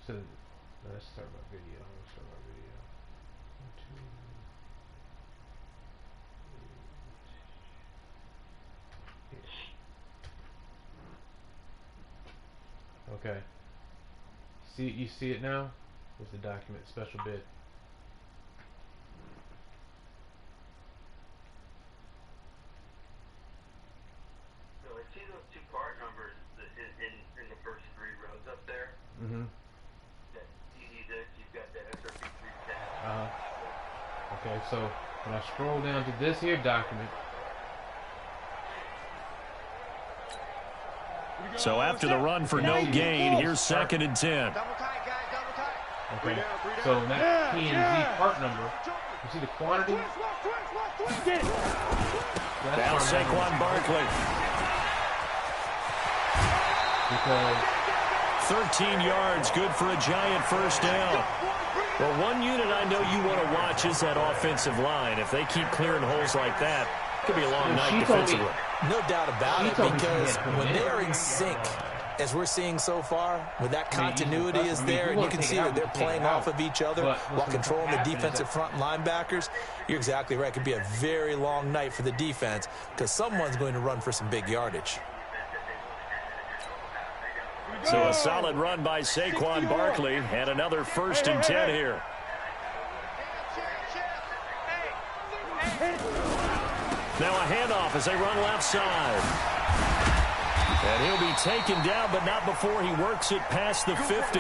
So let's start my video. Okay. You see it now? What's the document? Special bid. So I see those two part numbers in the first three rows up there. Mm-hmm. That CD6, you've got that SRP 310. Okay, so when I scroll down to this here document. So after the run for no gain, here's 2nd and 10. Okay, so that P&Z part number, you see the quantity? Now Saquon Barkley. Because 13 yards, good for a giant first down. Well, one unit I know you want to watch is that offensive line. If they keep clearing holes like that, it could be a long night defensively. No doubt about it, because when they're in sync, as we're seeing so far, with that continuity is there, and you can see that they're playing off of each other while controlling the defensive front linebackers, you're exactly right. It could be a very long night for the defense because someone's going to run for some big yardage. So a solid run by Saquon Barkley, and another 1st and 10 here. Now a handoff as they run left side. And he'll be taken down, but not before he works it past the 50.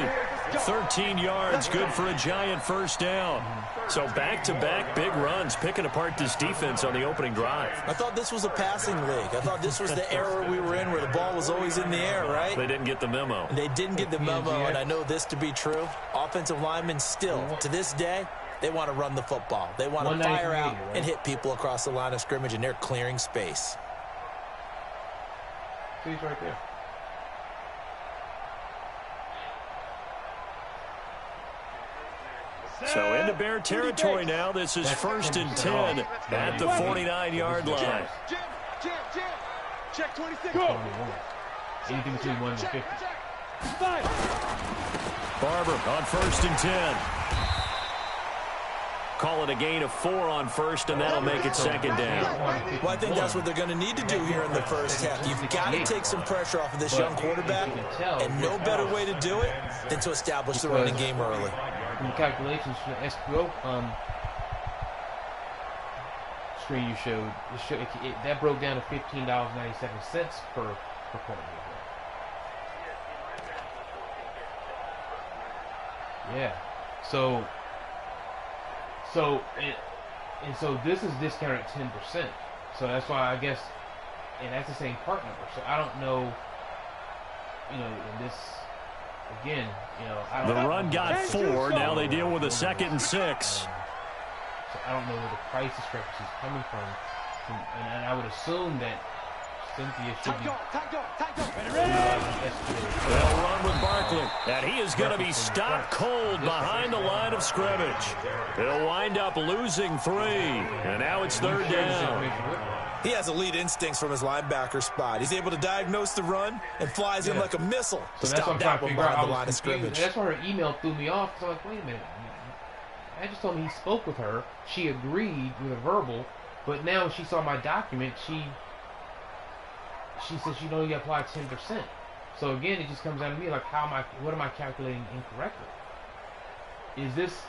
13 yards, good for a giant first down. So back-to-back big runs, picking apart this defense on the opening drive. I thought this was a passing league. I thought this was the era we were in where the ball was always in the air, right? They didn't get the memo. They didn't get the memo, and I know this to be true. Offensive linemen still, to this day, they want to run the football. They want to fire out and hit people across the line of scrimmage, and they're clearing space. See, he's right there. So into Bear territory now. This is 1st and 10 at the 49-yard line. Check 26. Anything between 1 and 50. Barber on 1st and 10. Call it a gain of 4 on 1st, and that'll make it 2nd down. Well, I think that's what they're going to need to do here in the first half. You've got to take some pressure off of this young quarterback, and no better way to do it than to establish the running game early. In the calculations for the SQO screen you showed, that broke down to $15.97 per point. Yeah. So this is discounted 10%. So that's why I guess, and that's the same part number. So I don't know, in this, again, I don't know. The run got 4. Now they deal with a 2nd and 6. So I don't know where the price discrepancy is coming from. And I would assume that Cynthia should be. They'll run with Barkley, and he is going to be stopped cold behind the line of scrimmage. He'll wind up losing 3, and now it's 3rd down. He has elite instincts from his linebacker spot. He's able to diagnose the run and flies in like a missile to stop that one behind the line of scrimmage. That's why her email threw me off. So I'm like, wait a minute. I just told me he spoke with her. She agreed with a verbal, but now she saw my document. She said she only applied 10%. So again, it just comes down to me like, what am I calculating incorrectly? Is this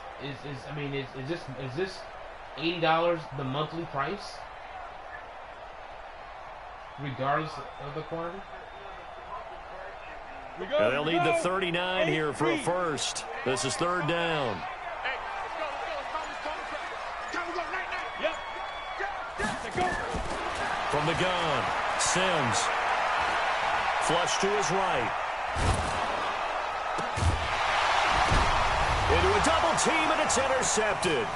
$80 the monthly price, regardless of the quantity? They'll need the 39 here for a first. This is 3rd down. From the gun, Sims. Flush to his right. Into a double team, and it's intercepted.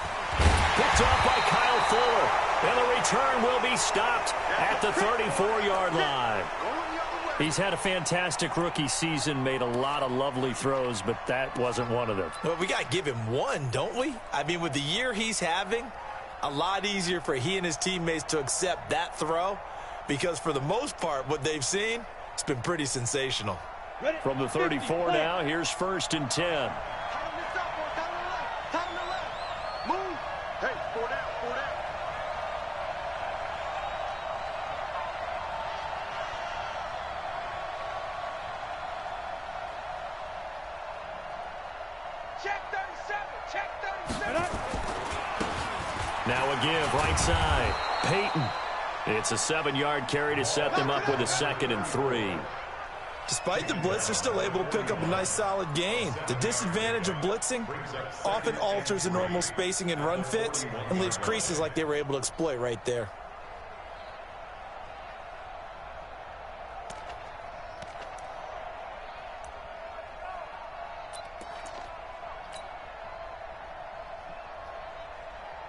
Picked off by Kyle Fuller. And the return will be stopped at the 34-yard line. He's had a fantastic rookie season, made a lot of lovely throws, but that wasn't one of them. Well, we got to give him one, don't we? I mean, with the year he's having, a lot easier for he and his teammates to accept that throw, because for the most part, what they've seen, it's been pretty sensational. From the 34 now, here's 1st and 10. Move. Hey, 4 down, 4 down. Check 37, check 37. Now a give, right side. Peyton. It's a 7-yard carry to set them up with a 2nd and 3. Despite the blitz, they're still able to pick up a nice, solid gain. The disadvantage of blitzing often alters the normal spacing and run fits and leaves creases like they were able to exploit right there.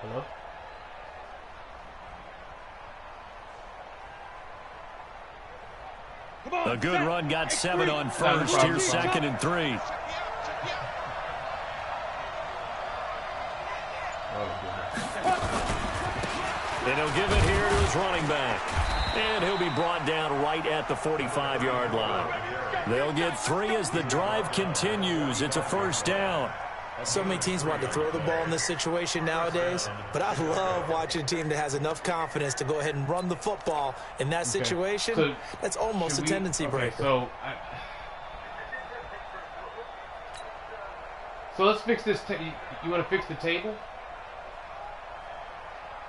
Hello? A good run, got 7 on 1st. Here's 2nd and 3. And he'll give it here to his running back. And he'll be brought down right at the 45-yard line. They'll get 3 as the drive continues. It's a 1st down. So many teams want to throw the ball in this situation nowadays, but I love watching a team that has enough confidence to go ahead and run the football in that situation. So that's almost a tendency breaker. So let's fix this. You want to fix the table?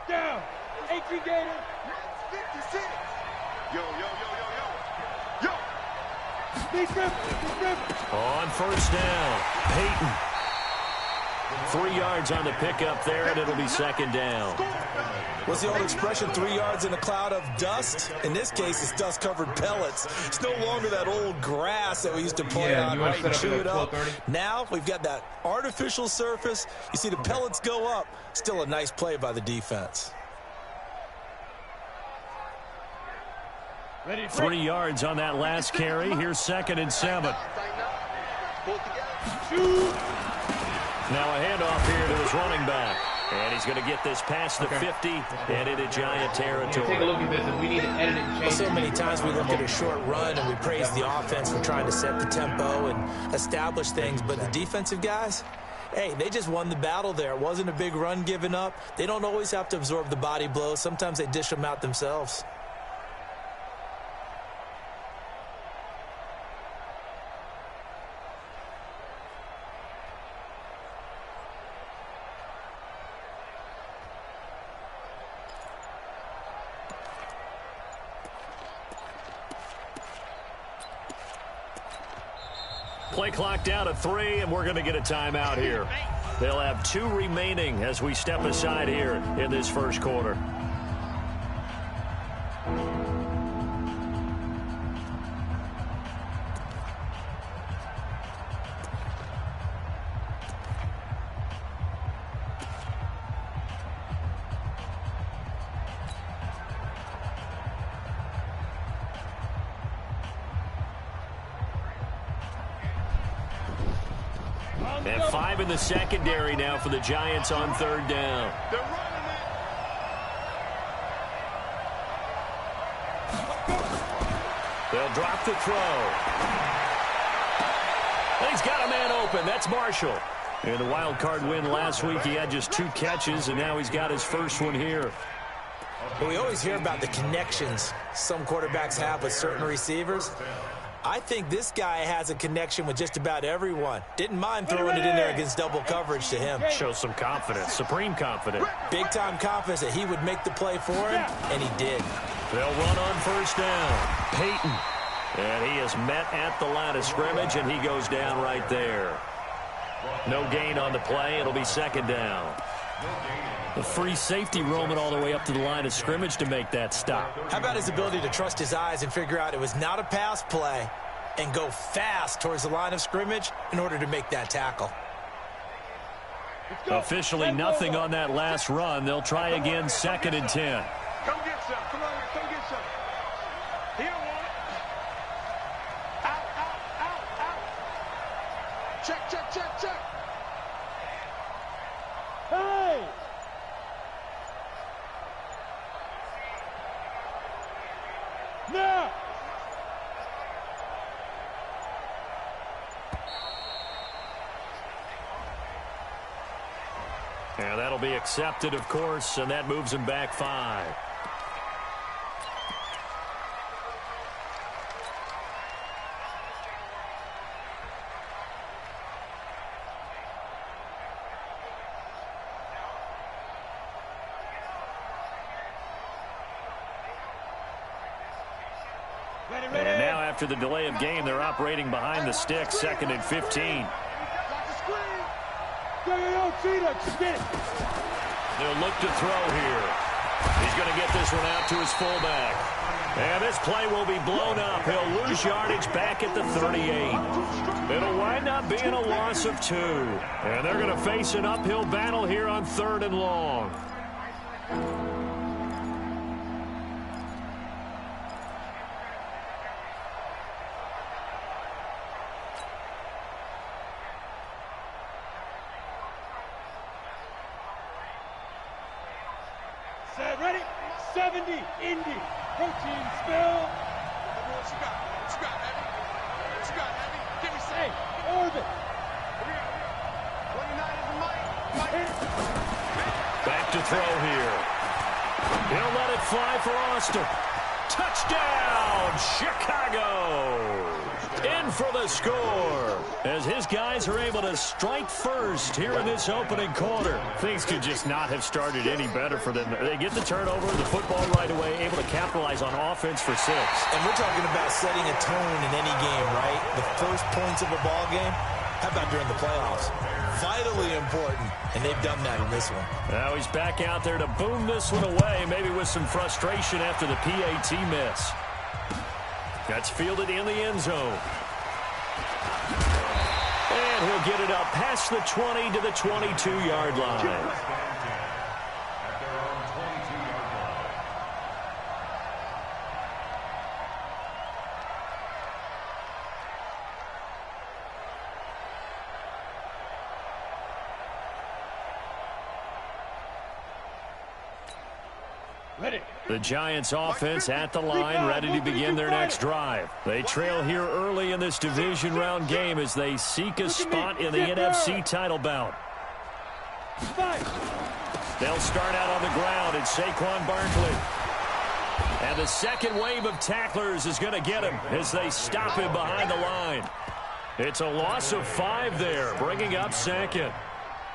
Down. 18 Gator. 56. Yo. On 1st down, Peyton. 3 yards on the pickup there, and it'll be 2nd down. What's the old expression, 3 yards in a cloud of dust? In this case, it's dust-covered pellets. It's no longer that old grass that we used to play on, right, and chew it up. Now we've got that artificial surface. You see the pellets go up. Still a nice play by the defense. 3 yards on that last carry. Here's 2nd and 7. Now a handoff here to his running back. And he's going to get this past the 50 and into Giant territory. Take a look at this, and we need to edit it and change it. So many times we look at a short run and we praise the offense for trying to set the tempo and establish things. But the defensive guys, hey, they just won the battle there. It wasn't a big run given up. They don't always have to absorb the body blows. Sometimes they dish them out themselves. Play clock down to 3, and we're going to get a timeout here. They'll have 2 remaining as we step aside here in this 1st quarter. And 5 in the secondary now for the Giants on 3rd down. They'll drop the throw. And he's got a man open. That's Marshall. In the wild card win last week, he had just 2 catches, and now he's got his 1st one here. But we always hear about the connections some quarterbacks have with certain receivers. I think this guy has a connection with just about everyone. Didn't mind throwing it in there against double coverage to him. Shows some confidence, supreme confidence. Big-time confidence that he would make the play for him, and he did. They'll run on 1st down. Peyton. And he is met at the line of scrimmage, and he goes down right there. No gain on the play. It'll be 2nd down. The free safety roaming all the way up to the line of scrimmage to make that stop. How about his ability to trust his eyes and figure out it was not a pass play and go fast towards the line of scrimmage in order to make that tackle? Officially nothing on that last run. They'll try again, 2nd and 10. Come get some. Come on, come get some. He don't want it. Out. Check. Hey! Now! And that'll be accepted, of course, and that moves him back 5. And now after the delay of game, they're operating behind the stick, 2nd and 15. They'll look to throw here. He's going to get this one out to his fullback. And this play will be blown up. He'll lose yardage back at the 38. It'll wind up being a loss of 2. And they're going to face an uphill battle here on 3rd and long. Ready? 70, Indy, protein spill. What you got? What you got, Heavy? What you got, Heavy? Give me some. Orbit. 29 is the mic. Back to throw here. He'll let it fly for Austin. Touchdown, Chicago! In for the score as his guys are able to strike first here in this opening quarter. Things could just not have started any better for them. They get the turnover, the football right away, able to capitalize on offense for 6. And we're talking about setting a tone in any game, right? The first points of a ball game. How about during the playoffs? Vitally important, and they've done that in this one. Now he's back out there to boom this one away, maybe with some frustration after the PAT miss. That's fielded in the end zone. And he'll get it up past the 20 to the 22-yard line. The Giants offense at the line, ready to begin their next drive. They trail here early in this division round game as they seek a spot in the NFC title bout. They'll start out on the ground. It's Saquon Barkley. And the second wave of tacklers is going to get him as they stop him behind the line. It's a loss of 5 there, bringing up 2nd.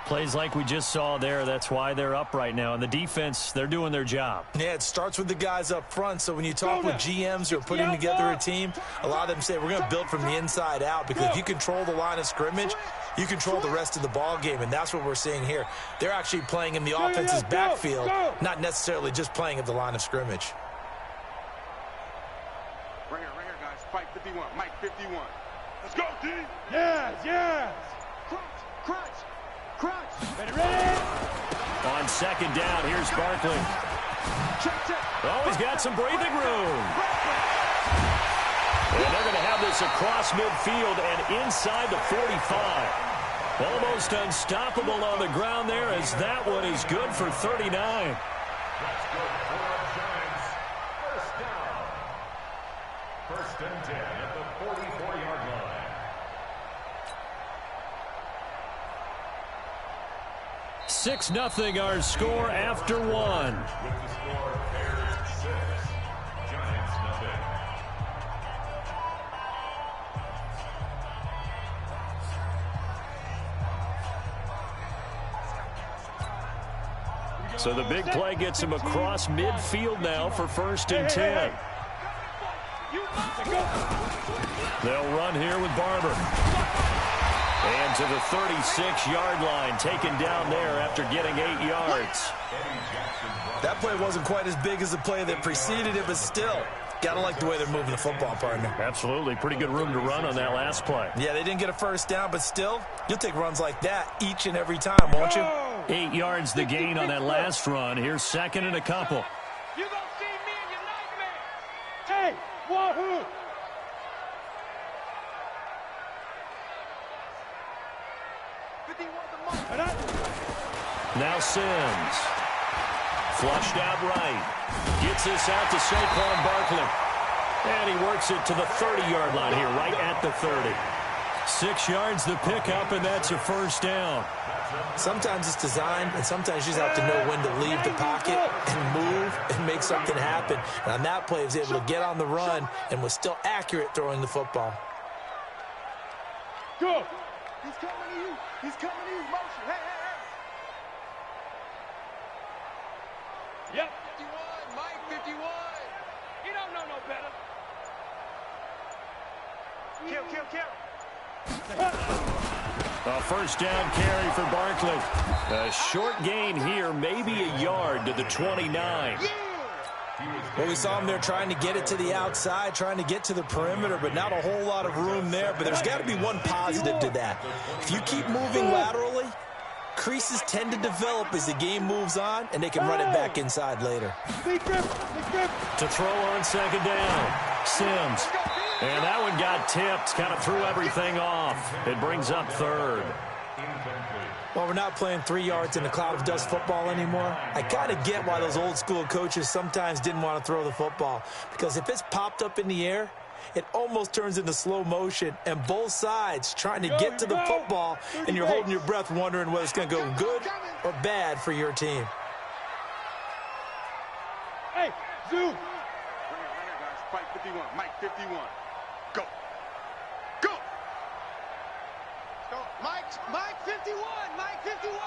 Plays like we just saw there, that's why they're up right now. And the defense, they're doing their job. Yeah, it starts with the guys up front. So when you talk with GMs who are putting together a team, a lot of them say we're going to build from the inside out, because if you control the line of scrimmage, you control the rest of the ball game, and that's what we're seeing here. They're actually playing in the offense's backfield, not necessarily just playing at the line of scrimmage. Right here, guys. Spike 51, Mike 51. Let's go, D. Yes. Crunch. Ready. On 2nd down, here's Barkley. Oh, he's got some breathing room. And they're going to have this across midfield and inside the 45. Almost unstoppable on the ground there, as that one is good for 39. That's good for the Giants. First down. 1st and 10 at the 44-yard line. 6-0 our score after 1. With the score, Bears 6, Giants nothing. So the big play gets him across midfield now for 1st and 10. They'll run here with Barber. And to the 36-yard line, taken down there after getting 8 yards. That play wasn't quite as big as the play that preceded it, but still, got to like the way they're moving the football, partner. Absolutely. Pretty good room to run on that last play. Yeah, they didn't get a first down, but still, you'll take runs like that each and every time, won't you? 8 yards the gain on that last run. Here's 2nd and a couple. You gonna see me in your nightmare. Hey, wahoo! Now Sims. Flushed out right. Gets this out to Saquon Barkley. And he works it to the 30-yard line here, right at the 30. 6 yards the pickup, and that's a first down. Sometimes it's designed, and sometimes you just have to know when to leave the pocket and move and make something happen. And on that play, he was able to get on the run and was still accurate throwing the football. Go! He's coming to you. He's coming to you. Motion. Hey, hey, hey. Yep. 51. Mike, 51. You don't know no better. Kill, kill, kill. A first down carry for Barkley. A short gain here, maybe a yard to the 29. Well, we saw him there trying to get it to the outside, trying to get to the perimeter, but not a whole lot of room there. But there's got to be one positive to that. If you keep moving laterally, creases tend to develop as the game moves on, and they can run it back inside later. To throw on second down, Sims. And that one got tipped, kind of threw everything off. It brings up third. Well, we're not playing 3 yards in a cloud of dust football anymore. I kind of get why those old school coaches sometimes didn't want to throw the football. Because if it's popped up in the air, it almost turns into slow motion. And both sides trying to get to the football, and you're holding your breath wondering whether it's going to go good or bad for your team. Hey, Zoo. Bring it, guys. Fight 51. Mike 51. Go. Go. Go. Mike 51. Mike 51.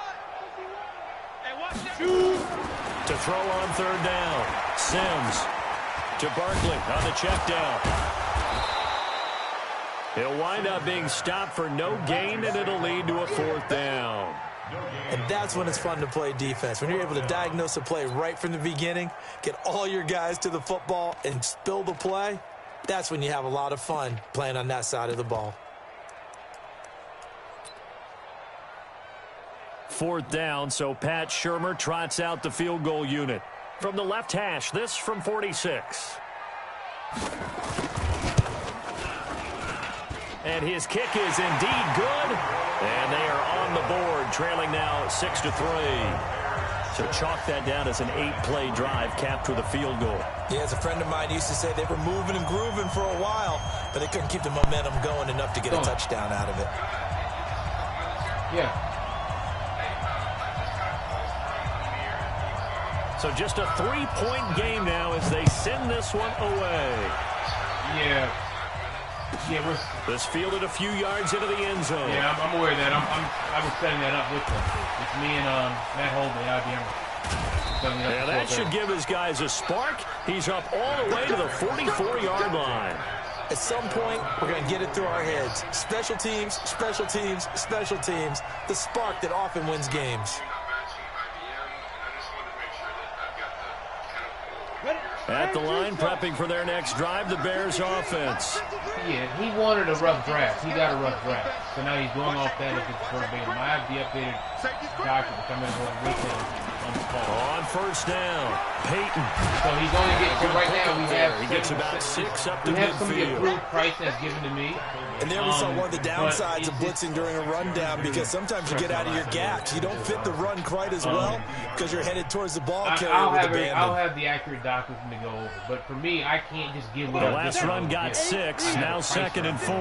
Hey, watch that. To throw on third down, Sims to Barkley on the check down. He'll wind up being stopped for no gain, and it'll lead to a fourth down. And that's when it's fun to play defense. When you're able to diagnose a play right from the beginning, get all your guys to the football, and spill the play, that's when you have a lot of fun playing on that side of the ball. Fourth down, so Pat Shurmur trots out the field goal unit. From the left hash, this from 46. And his kick is indeed good. And they are on the board, trailing now 6-3. So chalk that down as an 8-play drive capped with a field goal. Yeah, as a friend of mine used to say, they were moving and grooving for a while, but they couldn't keep the momentum going enough to get a touchdown out of it. Yeah. So just a 3-point game now as they send this one away. Yeah. Yeah, this fielded a few yards into the end zone. Yeah, I'm aware of that. I was setting that up with them. It's me and Matt Holden, IBM. Yeah, that should give his guys a spark. He's up all the way to the 44-yard line. At some point, we're going to get it through our heads. Special teams, special teams, special teams. The spark that often wins games. At the line, prepping for their next drive, the Bears offense. Yeah, he wanted a rough draft. He got a rough draft. So now he's going off that as it's verbatim. I have the updated document coming over with him on the call. On first down, Peyton. So he's only getting to right now. He gets about 6 up to midfield. We have some of the approved price that's given to me. And there we saw one of the downsides of blitzing during a rundown, because sometimes you get out of your gaps. You don't fit the run quite as well because you're headed towards the ball carrier with abandon. I'll have the accurate document to go over. But for me, I can't just give what the last run got 6, now 2nd and 4.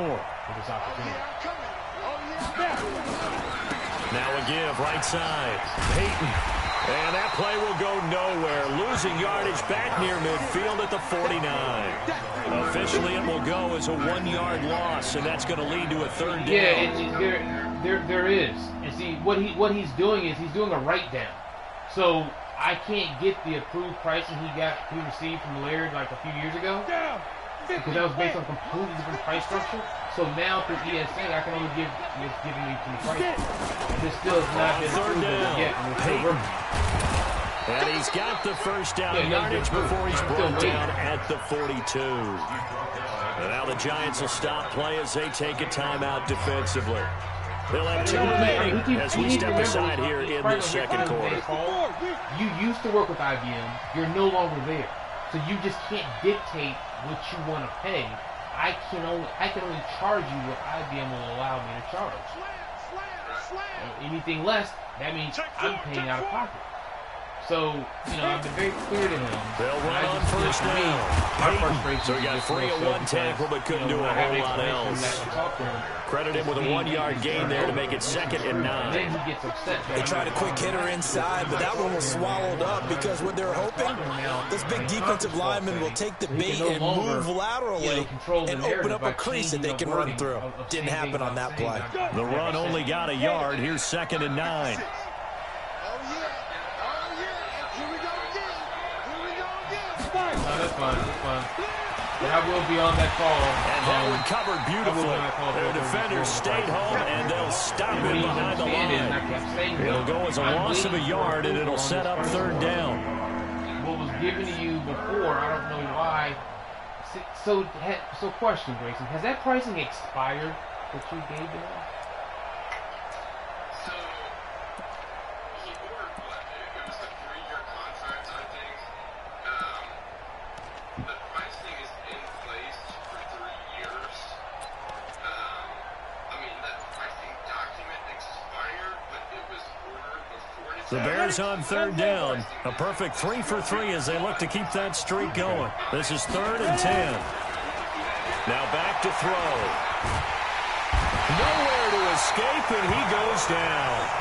Now a give, right side. Peyton. And that play will go nowhere. Losing yardage back near midfield at the 49. Officially, it will go as a 1-yard loss, and that's going to lead to a third down. Yeah, there is. And see, what he's doing is he's doing a write-down. So I can't get the approved pricing he received from Laird like a few years ago, because that was based on a completely different price structure. So now through ESN, I can only give me the price. And this still has not been approved yet. And he's got the first down yardage before he's brought down at the 42. And now the Giants will stop play as they take a timeout defensively. They'll have 2 remaining as we step aside here in the second quarter. You used to work with IBM. You're no longer there. So you just can't dictate what you want to pay. I can only charge you what IBM will allow me to charge. Anything less, that means I'm paying out of pocket. So, you know, I've been very clear to him. They'll run on first down. So he got free of one tackle but couldn't do a whole lot else. Credit him with a 1-yard gain there to make it 2nd and 9. Then he gets upset. They tried a quick hitter inside, but that one was swallowed up because what they're hoping, this big defensive lineman will take the bait and move laterally and open up a crease that they can run through. Didn't happen on that play. The run only got a yard. Here's 2nd and 9. No, that's fine. That's fine. But I will be on that call. And that one covered beautifully. Their defenders stayed home, and they'll stop him behind the line. It'll go as a loss of a yard, and it'll set up 3rd down. What was given to you before, I don't know why. So question, Grayson. Has that pricing expired that you gave them? The Bears on 3rd down. A perfect 3 for 3 as they look to keep that streak going. This is 3rd and 10. Now back to throw. Nowhere to escape, and he goes down.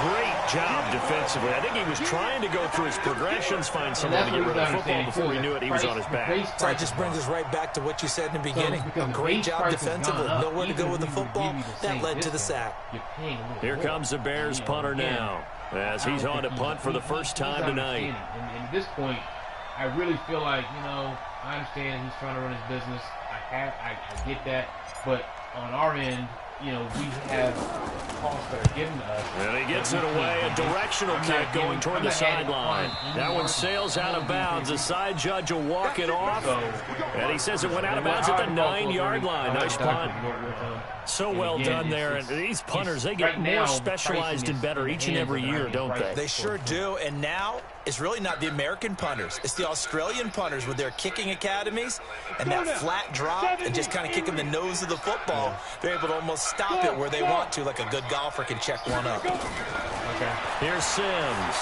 Great job defensively. I think he was trying to go through his progressions, find someone to get rid of the football. Before he knew it, he was on his back. So that just brings us right back to what you said in the beginning. A great job defensively. Nowhere to go with the football. That led to the sack. Here comes the Bears punter now, as he's on to punt for the first time tonight. And at this point, I really feel like, you know, I understand he's trying to run his business. I get that. But on our end, you know, we have calls that are given to us. And he gets it away. A directional kick going toward the sideline. That one sails out of bounds. The side judge will walk it off. And he says it went out of bounds at the 9-yard line. Nice punt. So well done there. And these punters, they get more specialized and better each and every year, don't they? They sure do. And now it's really not the American punters. It's the Australian punters with their kicking academies and that flat drop and just kind of kicking the nose of the football. They're able to almost stop it where they want to, like a good golfer can check one up. Okay. Here's Sims.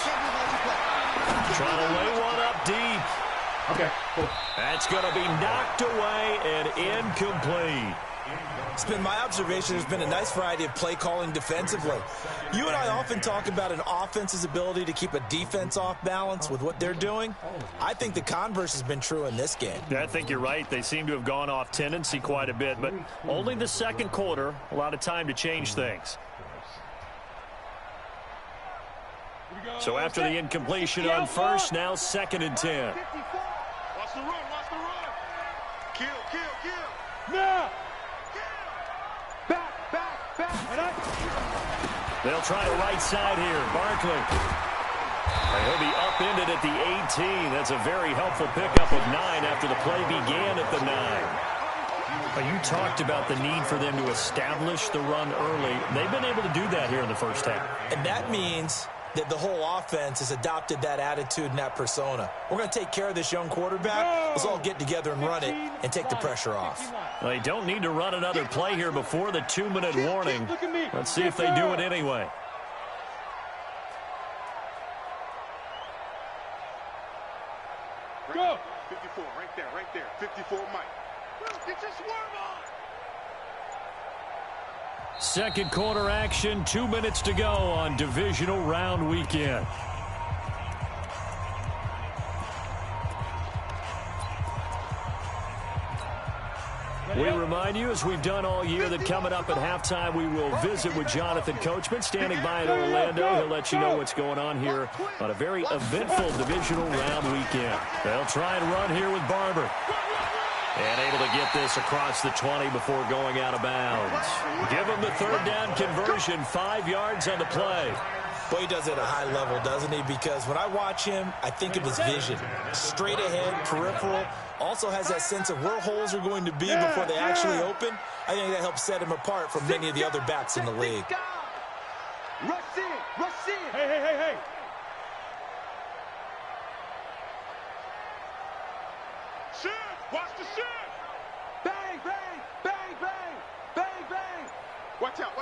Trying to lay one up deep. Okay, cool. That's going to be knocked away and incomplete. It's been my observation there's been a nice variety of play calling defensively. You and I often talk about an offense's ability to keep a defense off balance with what they're doing. I think the converse has been true in this game. Yeah, I think you're right. They seem to have gone off tendency quite a bit, but only the 2nd quarter, a lot of time to change things. So after the incompletion on first, now 2nd and 10. Watch the run, watch the run. Kill. Now. Back. They'll try the right side here. Barkley. And he'll be upended at the 18. That's a very helpful pickup of 9 after the play began at the 9. You talked about the need for them to establish the run early. They've been able to do that here in the first half. And that means that the whole offense has adopted that attitude and that persona. We're going to take care of this young quarterback. Let's all get together and run it and take the pressure off. Well, they don't need to run another play here before the 2-minute warning. Let's see if they do it anyway. Go. 54, right there. 54, Mike. Get your swerve on. Second quarter action, 2 minutes to go on divisional round weekend. We remind you, as we've done all year, that coming up at halftime, we will visit with Jonathan Coachman, standing by in Orlando. He'll let you know what's going on here on a very eventful divisional round weekend. They'll try and run here with Barber. And able to get this across the 20 before going out of bounds. Give him the 3rd down conversion, 5 yards on the play. Boy, he does it at a high level, doesn't he? Because when I watch him, I think of his vision. Straight ahead, peripheral. Also has that sense of where holes are going to be before they actually open. I think that helps set him apart from many of the other backs in the league. Rush in. Hey. Shoot. Watch the shoot. Bang. Watch out.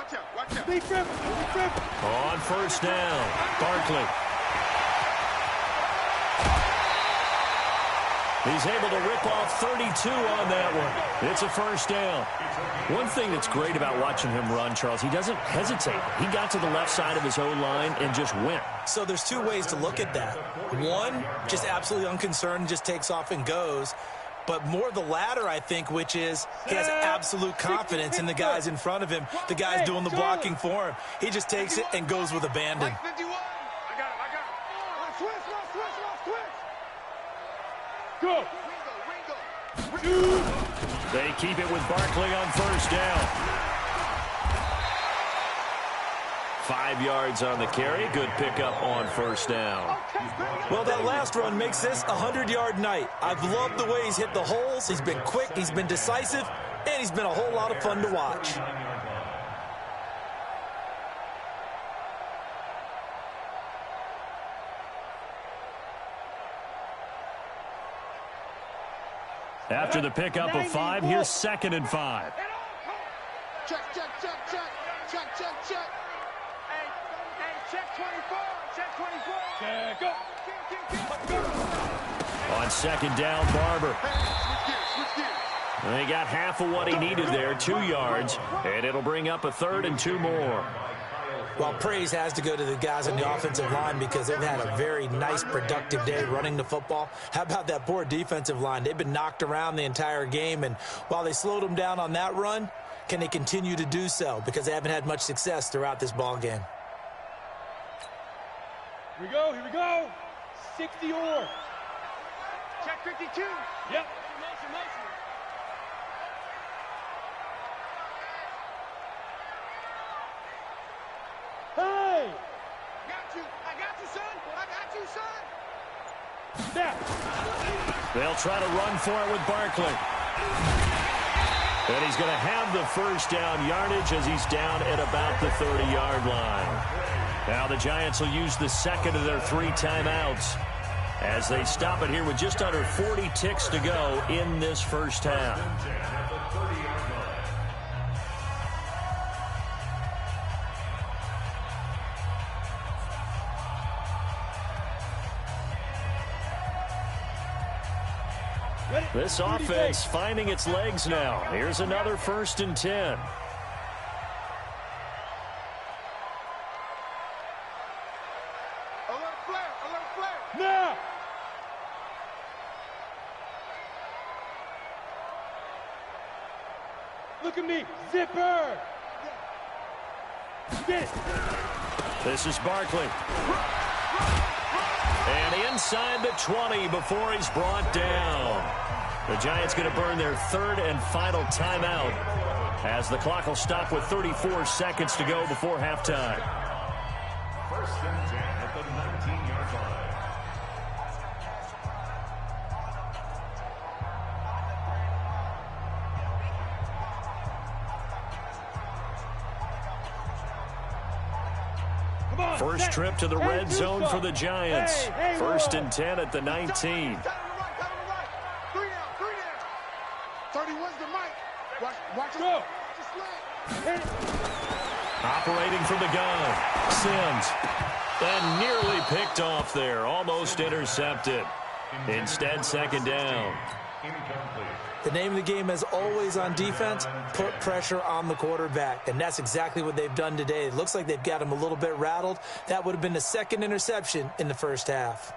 On first down, Barkley. He's able to rip off 32 on that one. It's a first down. One thing that's great about watching him run, Charles, he doesn't hesitate. He got to the left side of his own line and just went. So there's two ways to look at that. One, just absolutely unconcerned, just takes off and goes. But more the latter, I think, which is he has absolute confidence in the guys in front of him, the guys doing the blocking for him. He just takes it and goes with abandon. Go. They keep it with Barkley on first down. 5 yards on the carry. Good pickup on first down. Well, that last run makes this a 100-yard night. I've loved the way he's hit the holes. He's been quick, he's been decisive, and he's been a whole lot of fun to watch. After the pickup of 5, here's 2nd and 5. Check. Hey, check 24. Check 24. Check up. On 2nd down, Barber. And he got half of what he needed there, 2 yards, and it'll bring up a 3rd and 2 more. Well, praise has to go to the guys on the offensive line because they've had a very nice, productive day running the football. How about that poor defensive line? They've been knocked around the entire game, and while they slowed them down on that run, can they continue to do so? Because they haven't had much success throughout this ball game. Here we go. 60 or. Check 52. Yep. Hey! I got you, son. Snap. They'll try to run for it with Barkley. And he's going to have the first down yardage as he's down at about the 30-yard line. Now the Giants will use the second of their 3 timeouts as they stop it here with just under 40 ticks to go in this first half. This offense finding its legs now. Here's another 1st and 10. Alert flare. Now. Look at me. Zipper. Get it. This is Barkley. And inside the 20 before he's brought down. The Giants going to burn their 3rd and final timeout as the clock will stop with 34 seconds to go before halftime. 1st and 10 at the 19-yard line. First trip to the red zone for the Giants. 1st and 10 at the 19. 3 down. 31's the mic. Watch it. Go. Operating from the gun. Sims. And nearly picked off there. Almost intercepted. Instead, 2nd down. The name of the game, as always on defense, put pressure on the quarterback. And that's exactly what they've done today. It looks like they've got him a little bit rattled. That would have been the 2nd interception in the first half.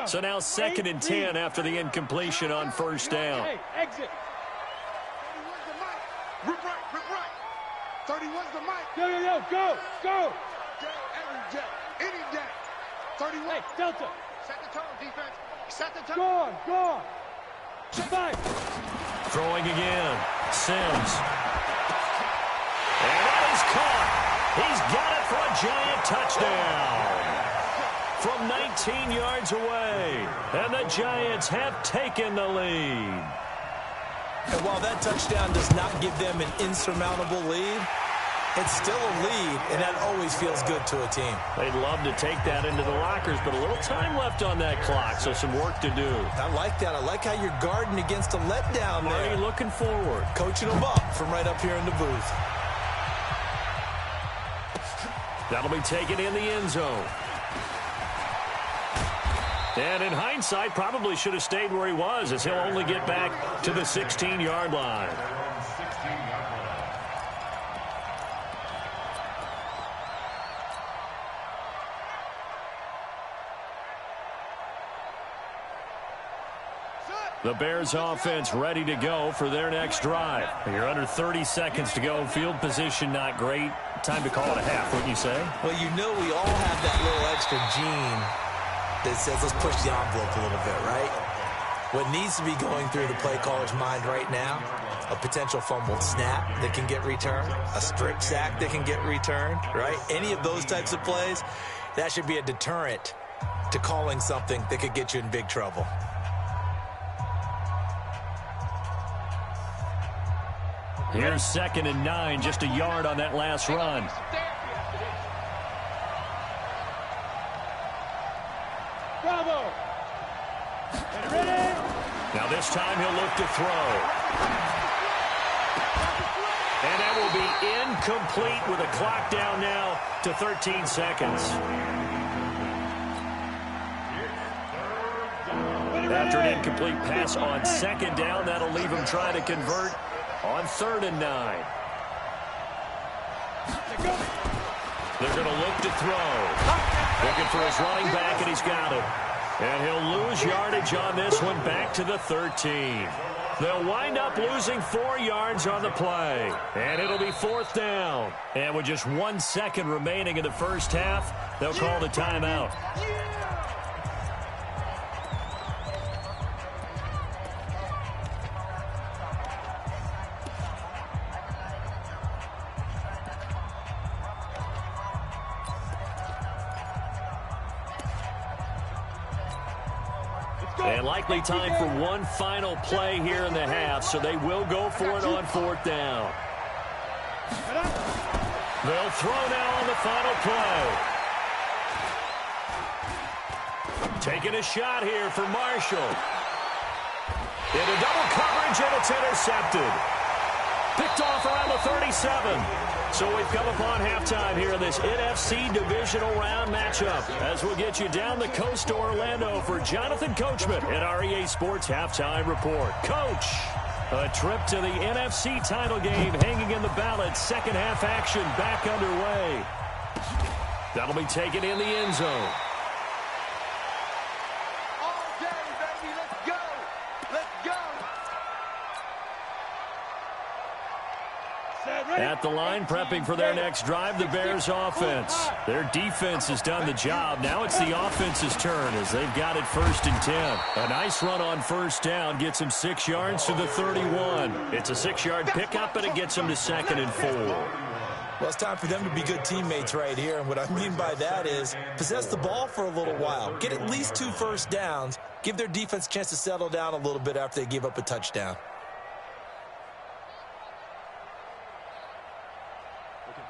So now 2nd and 10 after the incompletion on first down. Hey, exit. 31's the mic. Rip right. 31's the mic. Go. Every jet. Any jet. 31. Hey, Delta. Set the tone, defense. Set the tone. Gone. Five. Throwing again. Sims. And that is caught. He's got it for a Giant touchdown. From 19 yards away. And the Giants have taken the lead. And while that touchdown does not give them an insurmountable lead, it's still a lead, and that always feels good to a team. They'd love to take that into the lockers, but a little time left on that clock, so some work to do. I like that. I like how you're guarding against a letdown there. Marty looking forward. Coaching them up from right up here in the booth. That'll be taken in the end zone. And in hindsight, probably should have stayed where he was, as he'll only get back to the 16-yard line. The Bears offense ready to go for their next drive. You're under 30 seconds to go. Field position not great. Time to call it a half, wouldn't you say? Well, you know we all have that little extra gene that says let's push the envelope a little bit, right? What needs to be going through the play caller's mind right now, a potential fumbled snap that can get returned, a strip sack that can get returned, right? Any of those types of plays, that should be a deterrent to calling something that could get you in big trouble. Here's 2nd and 9, just a yard on that last run. Bravo! Ready? Now this time he'll look to throw. And that will be incomplete with a clock down now to 13 seconds. After an incomplete pass on 2nd down, that'll leave him trying to convert on 3rd and 9. They're going to look to throw. Looking for his running back, and he's got it. And he'll lose yardage on this one, back to the 13. They'll wind up losing 4 yards on the play. And it'll be 4th down. And with just 1 second remaining in the first half, they'll call the timeout. And likely time for one final play here in the half, so they will go for it on 4th down. They'll throw now on the final play. Taking a shot here for Marshall. Into double coverage, and it's intercepted. Picked off around the 37. So we've come upon halftime here in this NFC divisional round matchup, as we'll get you down the coast to Orlando for Jonathan Coachman at our EA Sports Halftime Report. Coach, a trip to the NFC title game hanging in the balance. Second half action back underway. That'll be taken in the end zone. All day, baby, let's go! Let's go! At the line, prepping for their next drive, the Bears offense. Their defense has done the job. Now it's the offense's turn as they've got it 1st and 10. A nice run on 1st down gets them 6 yards to the 31. It's a 6-yard pickup, and it gets them to 2nd and 4. Well, it's time for them to be good teammates right here. And what I mean by that is possess the ball for a little while. Get at least 2 first downs. Give their defense a chance to settle down a little bit after they give up a touchdown.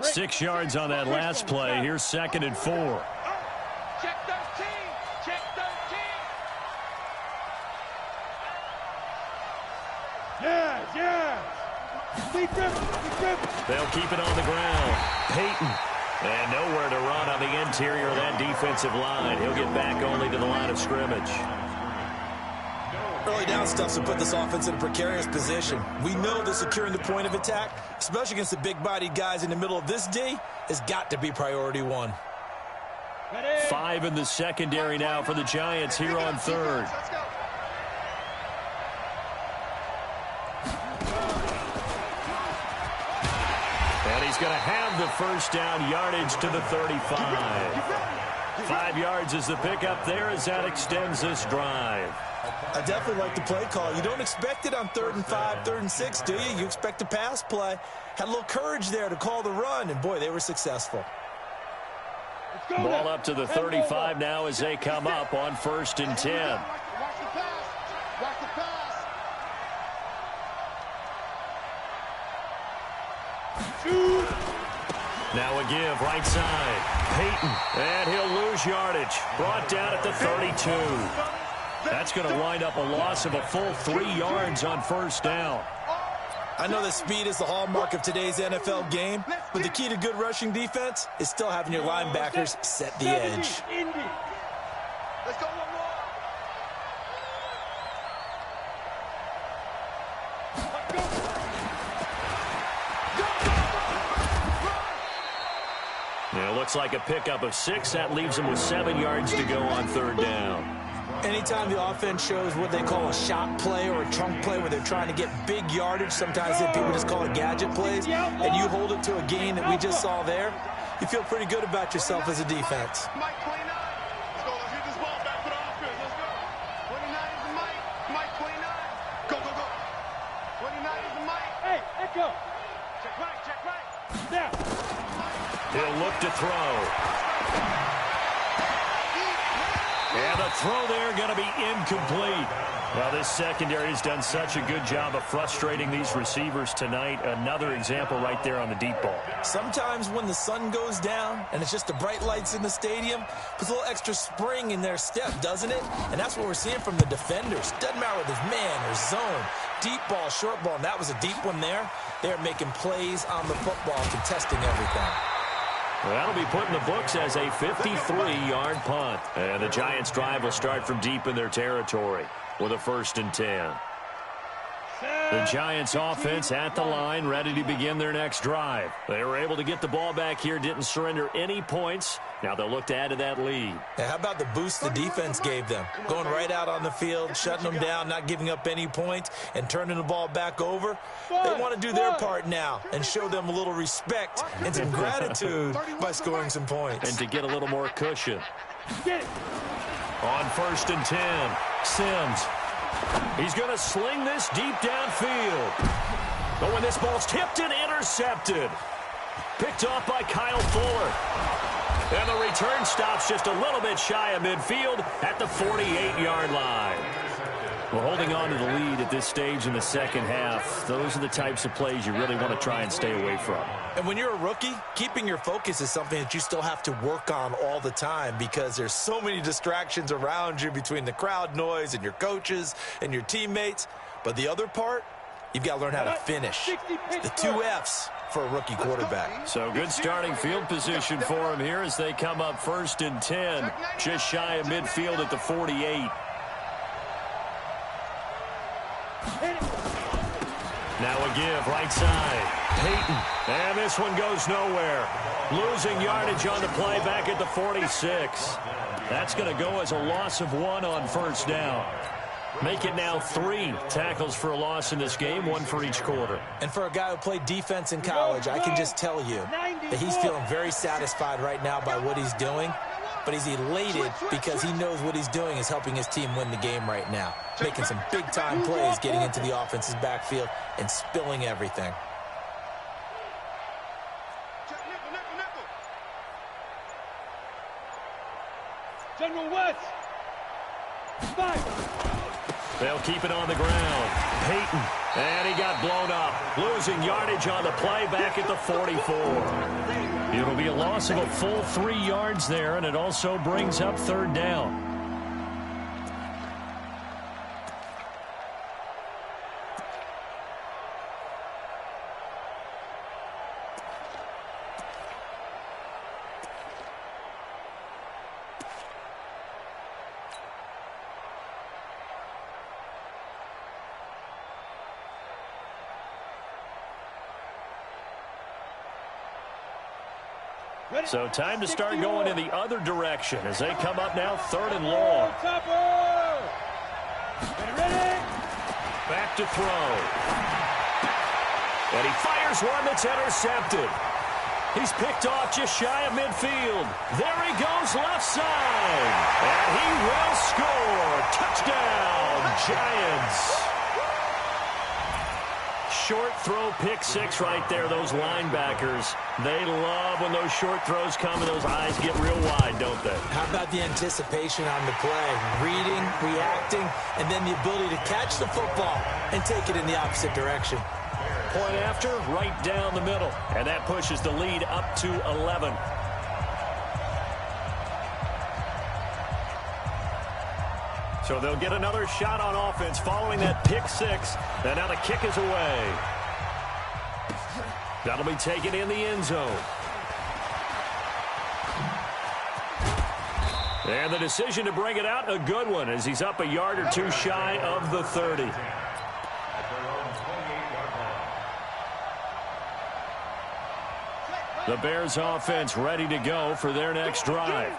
6 yards on that last play. Here's 2nd and 4. Check 13! Check 13! Yes! Keep gripping! They'll keep it on the ground. Peyton. And nowhere to run on the interior of that defensive line. He'll get back only to the line of scrimmage. Early down stuff to put this offense in a precarious position. We know that securing the point of attack, especially against the big-bodied guys in the middle of this D, has got to be priority 1. 5 in the secondary now for the Giants here on 3rd. And he's going to have the 1st down, yardage to the 35. 5 yards is the pickup there as that extends this drive. I definitely like the play call. You don't expect it on 3rd and 5, 3rd and 6, do you? You expect a pass play. Had a little courage there to call the run, and boy, they were successful. Ball up to the 35 now as they come up on 1st and 10. Watch the pass! Watch the pass! Now a give right side. Peyton, and he'll lose yardage. Brought down at the 32. That's going to wind up a loss of a full 3 yards on 1st down. I know that speed is the hallmark of today's NFL game, but the key to good rushing defense is still having your linebackers set the edge. Let's go one more. It looks like a pickup of 6. That leaves them with 7 yards to go on 3rd down. Anytime the offense shows what they call a shot play or a trunk play where they're trying to get big yardage, sometimes people just call it gadget plays, and you hold it to a gain that we just saw there, you feel pretty good about yourself as a defense. Mike 29. Let's go. Let's get this ball back for the offense. Let's go. 29 is the Mike. Mike 29. Go, go, go. 29 is the Mike. Hey, echo. Check right, check right. Now. He'll look to throw. And the throw there going to be incomplete. Well, this secondary has done such a good job of frustrating these receivers tonight. Another example right there on the deep ball. Sometimes when the sun goes down and it's just the bright lights in the stadium, puts a little extra spring in their step, doesn't it? And that's what we're seeing from the defenders. Doesn't matter whether it's man or zone, deep ball, short ball, and that was a deep one there. They're making plays on the football, contesting everything. Well, that'll be put in the books as a 53-yard punt. And the Giants' drive will start from deep in their territory with a 1st and 10. The Giants' offense at the line, ready to begin their next drive. They were able to get the ball back here, didn't surrender any points. Now they'll look to add to that lead. Now, how about the boost the defense gave them? Going right out on the field, shutting them down, not giving up any points, and turning the ball back over. They want to do their part now and show them a little respect and some gratitude by scoring some points. And to get a little more cushion. On 1st and 10, Sims. He's going to sling this deep downfield. But when this ball's tipped and intercepted. Picked off by Kyle Fuller. And the return stops just a little bit shy of midfield at the 48-yard line. Well, holding on to the lead at this stage in the second half, those are the types of plays you really want to try and stay away from. And when you're a rookie, keeping your focus is something that you still have to work on all the time because there's so many distractions around you between the crowd noise and your coaches and your teammates. But the other part, you've got to learn how to finish. It's the 2 F's for a rookie quarterback. So good starting field position for him here as they come up 1st and 10, just shy of midfield at the 48. Now a give, right side. Peyton. And this one goes nowhere. Losing yardage on the play back at the 46. That's going to go as a loss of 1 on 1st down. Make it now 3 tackles for a loss in this game, 1 for each quarter. And for a guy who played defense in college, I can just tell you that he's feeling very satisfied right now by what he's doing. But he's elated because he knows what he's doing is helping his team win the game right now. Making some big-time plays, getting into the offense's backfield, and spilling everything. General West. 5. They'll keep it on the ground. Peyton. And he got blown up. Losing yardage on the play back at the 44. It'll be a loss of a full 3 yards there, and it also brings up 3rd down. So time to start going in the other direction as they come up now 3rd and long. Back to throw. And he fires one that's intercepted. He's picked off just shy of midfield. There he goes left side. And he will score. Touchdown, Giants. Short throw, pick 6 right there. Those linebackers, they love when those short throws come and those eyes get real wide, don't they? How about the anticipation on the play? Reading, reacting, and then the ability to catch the football and take it in the opposite direction. Point after, right down the middle. And that pushes the lead up to 11. So they'll get another shot on offense following that pick 6. And now the kick is away. That'll be taken in the end zone. And the decision to bring it out, a good one, as he's up a yard or 2 shy of the 30. The Bears offense ready to go for their next drive.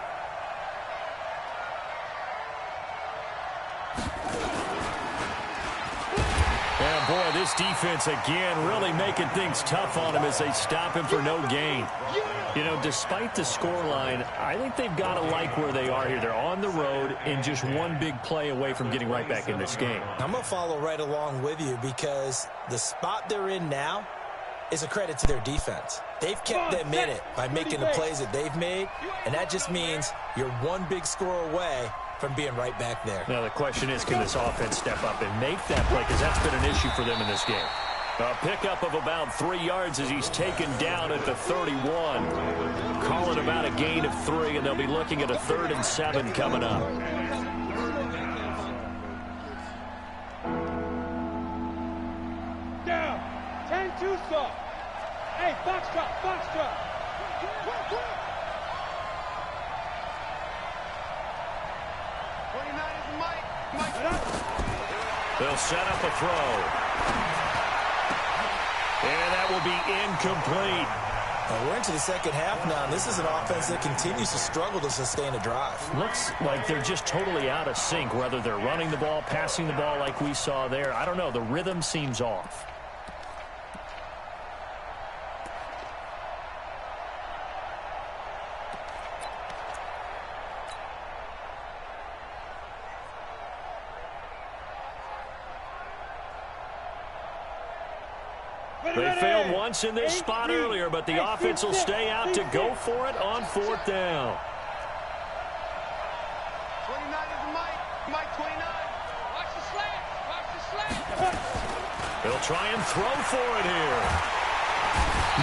And boy, this defense again really making things tough on him as they stop him for no gain. You know, despite the scoreline, I think they've got to like where they are here. They're on the road and just one big play away from getting right back in this game. I'm going to follow right along with you because the spot they're in now is a credit to their defense. They've kept them in it by making the plays that they've made, and that just means you're one big score away from being right back there. Now the question is, can this offense step up and make that play? Because that's been an issue for them in this game. A pickup of about 3 yards as he's taken down at the 31. Call it about a gain of 3, and they'll be looking at a 3rd and 7 coming up. Down. 10-2 stop. Hey, box drop, box drop. Quick. 29 is Mike. They'll set up a throw. And that will be incomplete. We're into the second half now, and this is an offense that continues to struggle to sustain a drive. Looks like they're just totally out of sync, whether they're running the ball, passing the ball like we saw there. I don't know. The rhythm seems off. They failed once in this spot earlier, but the offense will stay out to go for it on 4th down. 29 is Mike 29. Watch the slant. They'll try and throw for it here.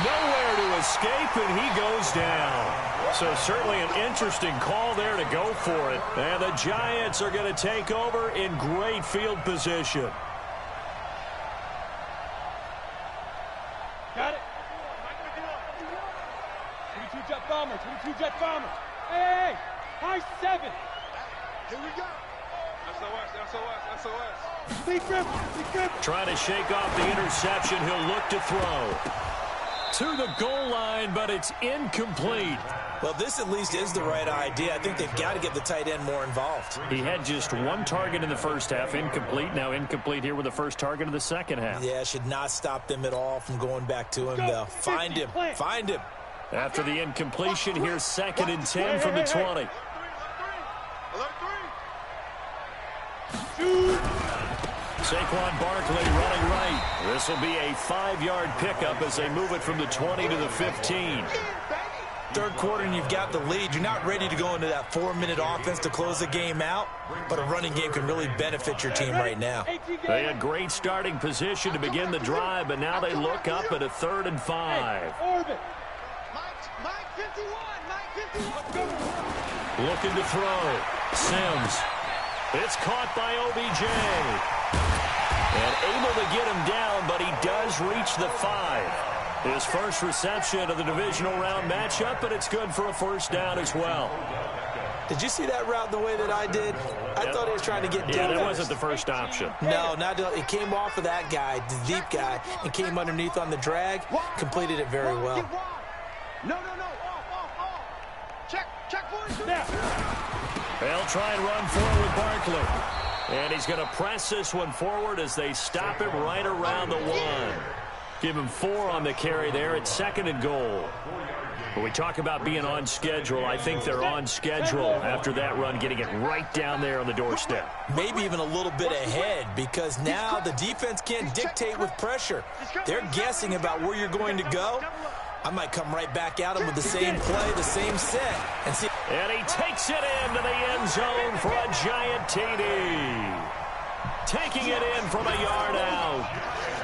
Nowhere to escape, and he goes down. So certainly an interesting call there to go for it. And the Giants are going to take over in great field position. Got it. 22 jet bomber, 22 jet bomber. Hey, high 7. Here we go. SOS. Big grip. Trying to shake off the interception. He'll look to throw. To the goal line, but it's incomplete. Well, this at least is the right idea. I think they've got to get the tight end more involved. He had just 1 target in the first half, incomplete. Now incomplete here with the first target of the second half. Yeah, should not stop them at all from going back to him, though. Find him. After the incompletion, here's 2nd and 10 from the 20. Saquon Barkley running right. This will be a 5-yard pickup as they move it from the 20 to the 15. Third quarter and you've got the lead. You're not ready to go into that 4-minute offense to close the game out, but a running game can really benefit your team right now. They had great starting position to begin the drive, but now they look up at a 3rd and 5. Mike 51. Looking to throw. Sims. It's caught by OBJ. And able to get him down, but he does reach the 5. His first reception of the divisional round matchup, but it's good for a 1st down as well. Did you see that route the way that I did? I thought he was trying to get deep. Yeah, that wasn't the first option. No, it came off of that guy, the deep guy, and came underneath on the drag. Completed it very well. No. Check boys. They'll try and run forward with Barkley. And he's going to press this one forward as they stop him right around the 1. Give him 4 on the carry there at 2nd and goal. When we talk about being on schedule, I think they're on schedule after that run, getting it right down there on the doorstep. Maybe even a little bit ahead, because now the defense can't dictate with pressure. They're guessing about where you're going to go. I might come right back at him with the same play, the same set. And he takes it into the end zone for a giant TD. Taking it in from a yard out.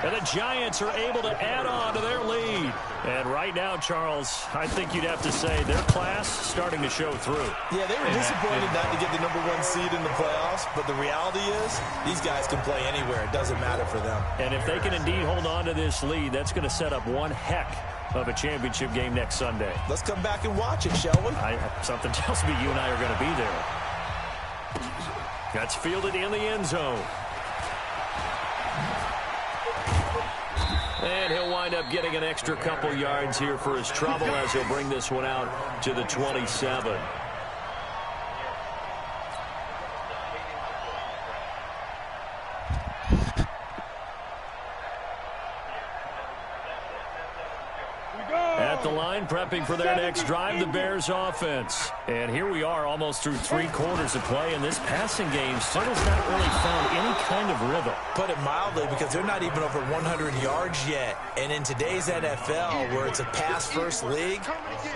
And the Giants are able to add on to their lead. And right now, Charles, I think you'd have to say their class starting to show through. Yeah, they were disappointed not to get the #1 seed in the playoffs, but the reality is these guys can play anywhere. It doesn't matter for them. And if they can indeed hold on to this lead, that's going to set up one heck of a championship game next Sunday. Let's come back and watch it, shall we? Something tells me you and I are going to be there. That's fielded in the end zone. And he'll wind up getting an extra couple yards here for his trouble as he'll bring this one out to the 27. At the line, prepping for their next drive, the Bears offense. And here we are almost through 3 quarters of play, and this passing game still has not really found any kind of rhythm. Put it mildly, because they're not even over 100 yards yet. And in today's NFL, where it's a pass-first league,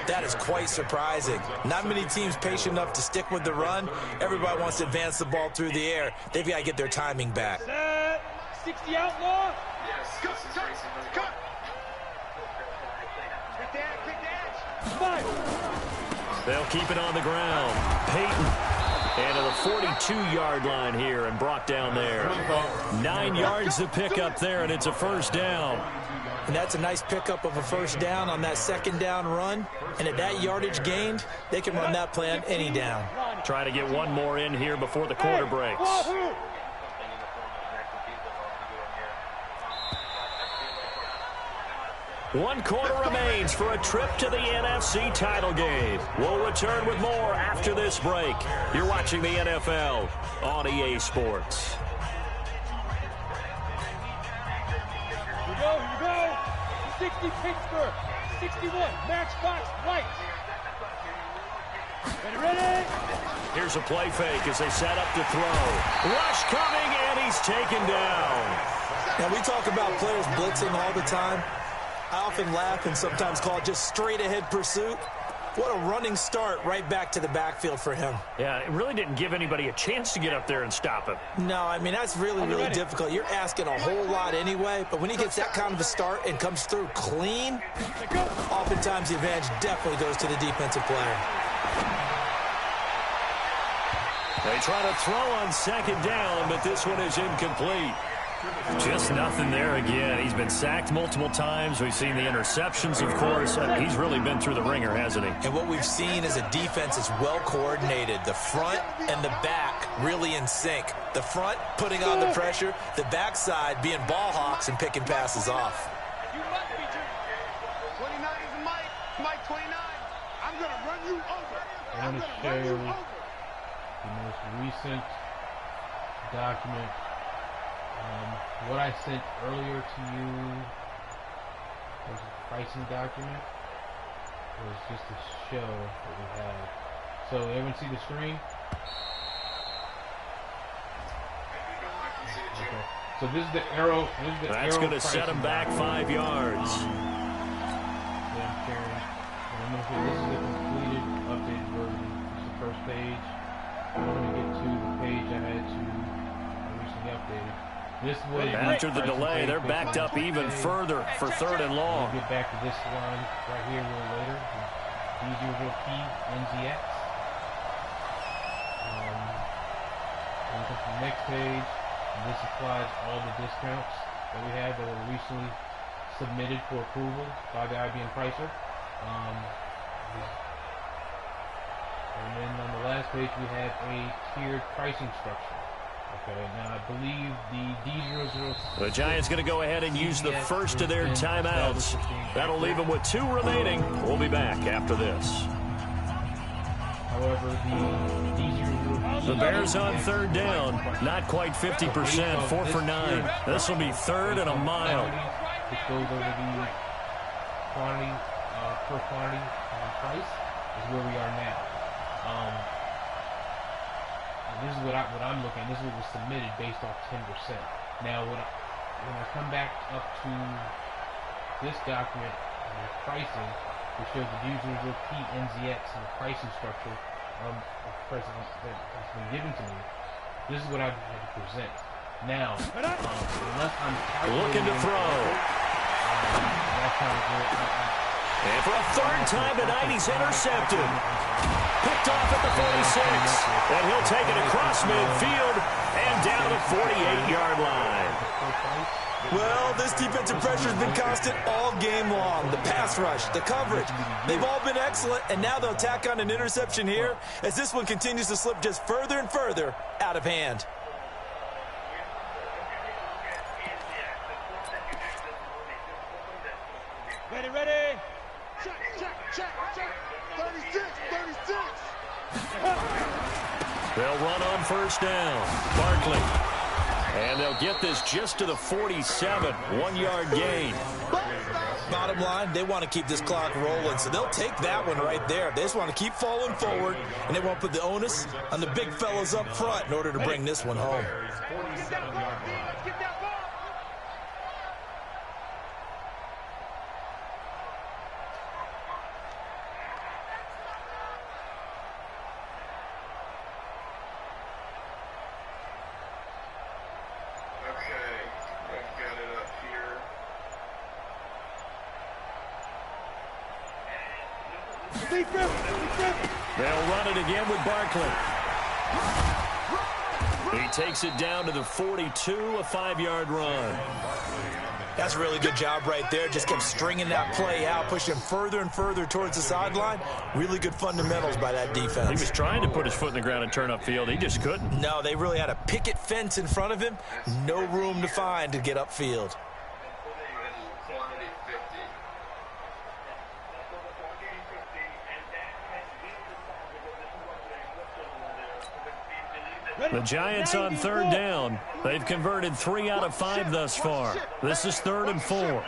that is quite surprising. Not many teams patient enough to stick with the run. Everybody wants to advance the ball through the air. They've got to get their timing back. 60 outlaw. Yes, this is racing. They'll keep it on the ground. Peyton. And to the 42-yard line here and brought down there. 9 yards to pick up there, and it's a first down. And that's a nice pickup of a first down on that second down run. And at that yardage gained, they can run that play on any down. Trying to get one more in here before the quarter breaks. 1 quarter remains for a trip to the NFC title game. We'll return with more after this break. You're watching the NFL on EA Sports. Here we go. 60 Pittsburgh. 61 Matchbox White. Ready? Here's a play fake as they set up to throw. Rush coming, and he's taken down. Now, we talk about players blitzing all the time. I often laugh and sometimes call it just straight-ahead pursuit. What a running start right back to the backfield for him. Yeah, it really didn't give anybody a chance to get up there and stop him. No, I mean, that's really difficult. You're asking a whole lot anyway, but when he gets that kind of a start and comes through clean, oftentimes the advantage definitely goes to the defensive player. They try to throw on second down, but this one is incomplete. Just nothing there again. He's been sacked multiple times. We've seen the interceptions, of course. He's really been through the ringer, hasn't he? And what we've seen is a defense that's well coordinated. The front and the back really in sync. The front putting on the pressure. The backside being ball hawks and picking passes off. 29 is Mike 29. I'm going to run you over. I'm going to show the most recent document. What I sent earlier to you was a pricing document. It was just a show that we had. So everyone see the screen? Okay. So this is the arrow. That's going to set him back 5 yards. Yeah, I'm sharing. And I'm going to say this is the completed, updated version. This is the first page. I'm going to get to the page I had to recently updated. This was after the delay, they're backed up even further for 3rd and long. We'll get back to this one right here a little later. D0P NZX. And we come to the next page. And this applies all the discounts that we had that were recently submitted for approval by the IBM Pricer. And then on the last page, we have a tiered pricing structure. Okay, now I believe the D00... The Giants going to go ahead and use the first of their timeouts. That'll leave them with 2 remaining. We'll be back after this. However, the D00... The Bears on 3rd down. Not quite 50%, 4 for 9. This will be 3rd and a mile. Which goes over the quantity, per quantity price is where we are now. This is what I'm looking at. This is what was submitted based off 10%. Now, when I come back up to this document, pricing, which shows the D00P NZX and the pricing structure of pricing that's been given to me, this is what I've had to present. Now, unless I'm looking to throw. And for a 3rd time tonight, he's intercepted. Picked off at the 46. And he'll take it across midfield and down the 48-yard line. Well, this defensive pressure has been constant all game long. The pass rush, the coverage, they've all been excellent, and now they'll tack on an interception here as this one continues to slip just further and further out of hand. They'll run on first down. Barkley. And they'll get this just to the 47. 1-yard gain. Bottom line, they want to keep this clock rolling, so they'll take that one right there. They just want to keep falling forward, and they won't put the onus on the big fellas up front in order to bring this one home. They'll run it again with Barkley. He takes it down to the 42, a 5-yard run. That's a really good job right there. Just kept stringing that play out, pushing him further and further towards the sideline. Really good fundamentals by that defense. He was trying to put his foot in the ground and turn upfield. He just couldn't. No, they really had a picket fence in front of him. No room to find to get upfield. The Giants on third down. They've converted 3 out of 5 thus far. This is 3rd and 4.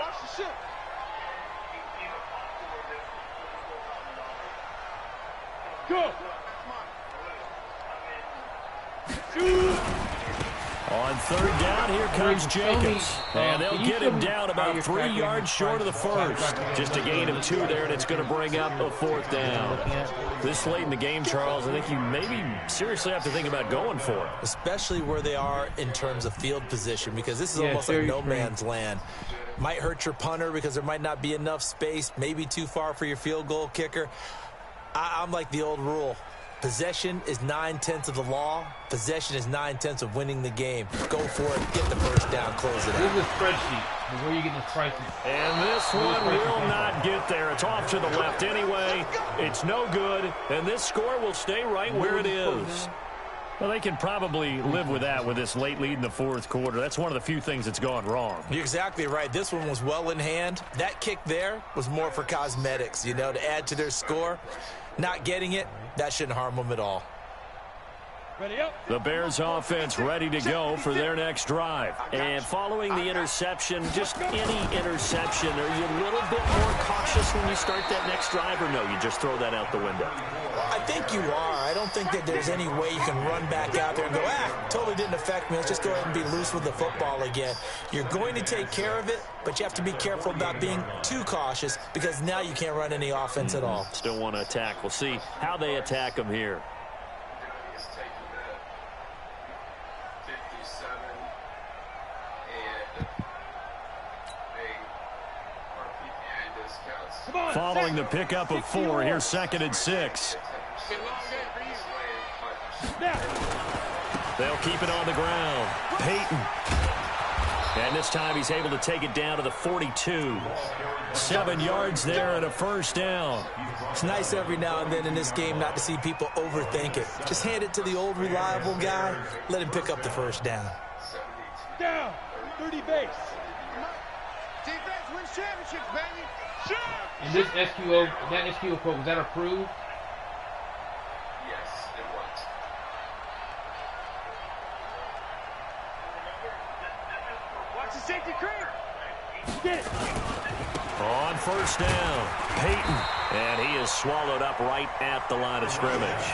Go. On third down, here comes Jacobs. And they'll get him down about 3 yards short of the first. Just a gain of 2 there, and it's going to bring up a 4th down. This late in the game, Charles, I think you maybe seriously have to think about going for it. Especially where they are in terms of field position, because this is almost like no man's land. Might hurt your punter because there might not be enough space, maybe too far for your field goal kicker. I'm like the old rule. Possession is 9/10 of the law. Possession is 9/10 of winning the game. Go for it. Get the first down. Close it out. This is a spreadsheet. Where you getting the prices? And this one will not get there. It's off to the left anyway. It's no good. And this score will stay right where it is. Well, they can probably live with that with this late lead in the 4th quarter. That's one of the few things that's gone wrong. You're exactly right. This one was well in hand. That kick there was more for cosmetics, you know, to add to their score. Not getting it, that shouldn't harm them at all. The Bears offense ready to go for their next drive. And following the interception, just any interception, are you a little bit more cautious when you start that next drive, or no, you just throw that out the window? I think you are. I don't think that there's any way you can run back out there and go, totally didn't affect me. Let's just go ahead and be loose with the football again. You're going to take care of it, but you have to be careful about being too cautious because now you can't run any offense at all. Still want to attack. We'll see how they attack them here. Following the pickup of 4, here's 2nd and 6. They'll keep it on the ground. Peyton. And this time he's able to take it down to the 42. 7 yards there and a first down. It's nice every now and then in this game not to see people overthink it. Just hand it to the old reliable guy. Let him pick up the first down. Down. 30 base. Defense wins championships, baby. And this SQO, that SQO quote, was that approved? Yes, it was. Watch the safety creep. Get it. On first down, Peyton. And he is swallowed up right at the line of scrimmage.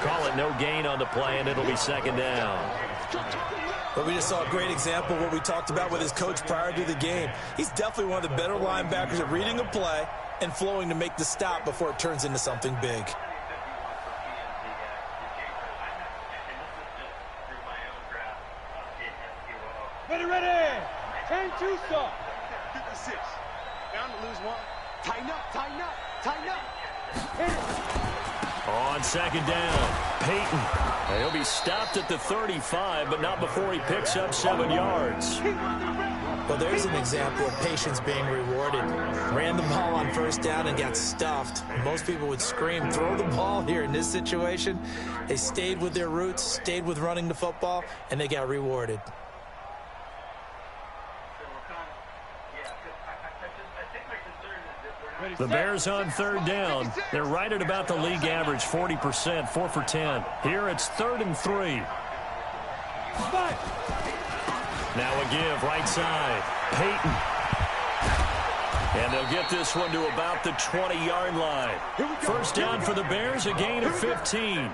Call it no gain on the play, and it'll be 2nd down. But we just saw a great example of what we talked about with his coach prior to the game. He's definitely one of the better linebackers at reading a play and flowing to make the stop before it turns into something big. Ready. 10-2 stop. 56. Down to lose 1. Tighten up. Hit it. On 2nd down, Peyton. He'll be stopped at the 35, but not before he picks up 7 yards. Well, there's an example of patience being rewarded. Ran the ball on first down and got stuffed. Most people would scream, throw the ball here. In this situation, they stayed with their roots, stayed with running the football, and they got rewarded. The Bears on third down. They're right at about the league average, 40%, 4 for 10. Here it's 3rd and 3. Now a give, right side. Peyton. And they'll get this one to about the 20-yard line. First down for the Bears, a gain of 15.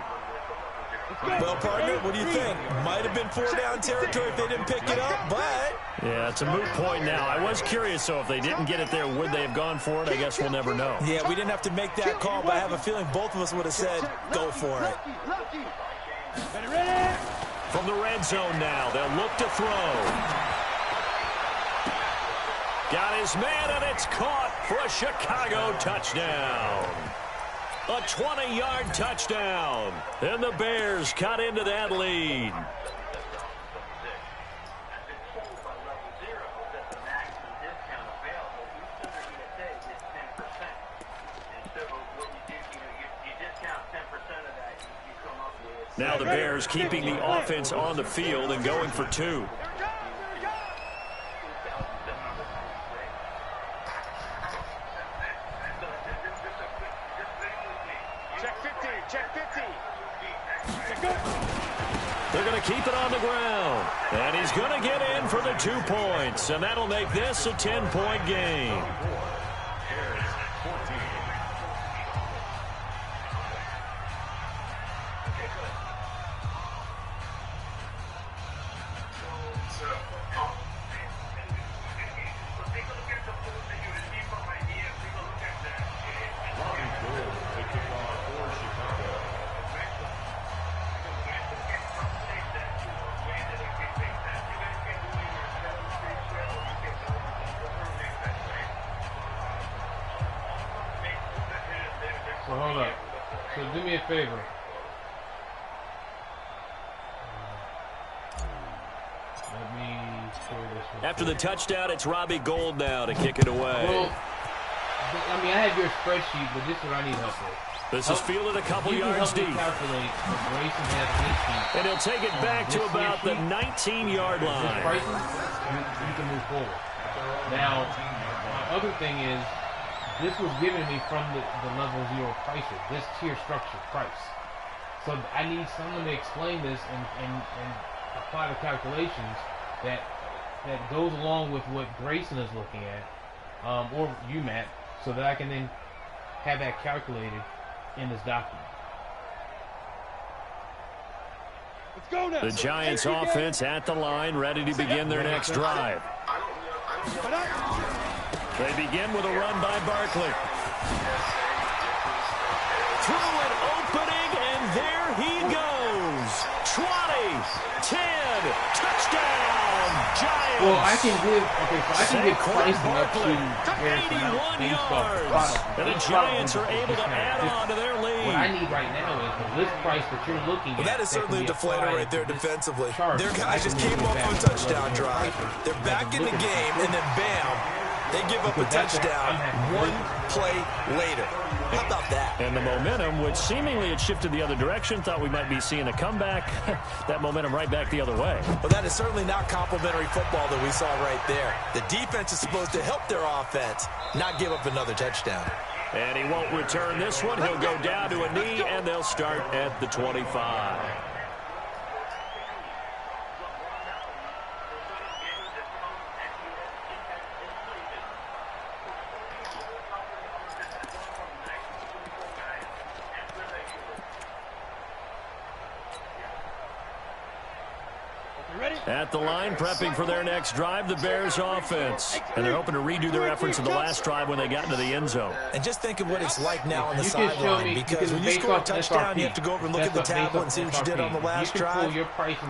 Well, partner, what do you think? Might have been 4-down territory if they didn't pick it up, but... Yeah, it's a moot point now. I was curious, so if they didn't get it there, would they have gone for it? I guess we'll never know. Yeah, we didn't have to make that call, but I have a feeling both of us would have said, go for it. From the red zone now, they'll look to throw. Got his man, and it's caught for a Chicago touchdown. A 20-yard touchdown. And the Bears cut into that lead. Now the Bears keeping the offense on the field and going for 2. They're going to keep it on the ground. And he's going to get in for the 2 points. And that'll make this a 10-point game. So hold up. So do me a favor. Let me show this one. After the touchdown, it's Robbie Gould now to kick it away. Well, I mean, I have your spreadsheet, but this is what I need help with. This is fielded a couple yards deep. Calculate what Grayson has this week. And he'll take it back to about the 19-yard line. Pricing, you can move forward. Now, my other thing is, this was given to me from the level 0 pricer, this tier structure price. So I need someone to explain this and apply the calculations that goes along with what Grayson is looking at, or you, Matt, so that I can then have that calculated in this document. Let's go now. The Giants offense at the line, ready to begin their next drive. They begin with a run by Barkley. Through an opening, and there he goes. 20, 10, touchdown, Giants. Well, I can give pricing up to Barkley, 81 yards. And the Giants are able to add on to their lead. What I need right now is the list price that you're looking at. Well, that is certainly a deflator right there defensively. Their guys just came off a touchdown drive. They're back in the game, and then bam, they give up a touchdown 1 play later. How about that? And the momentum, which seemingly had shifted the other direction, thought we might be seeing a comeback. That momentum right back the other way. Well, that is certainly not complimentary football that we saw right there. The defense is supposed to help their offense, not give up another touchdown. And he won't return this one. He'll go down to a knee, and they'll start at the 25. At the line, prepping for their next drive, the Bears offense. And they're hoping to redo their efforts in the last drive when they got into the end zone. And just think of what it's like now on the sideline, because when you score a touchdown, you have to go over and look at the tablet and see what you did on the last drive.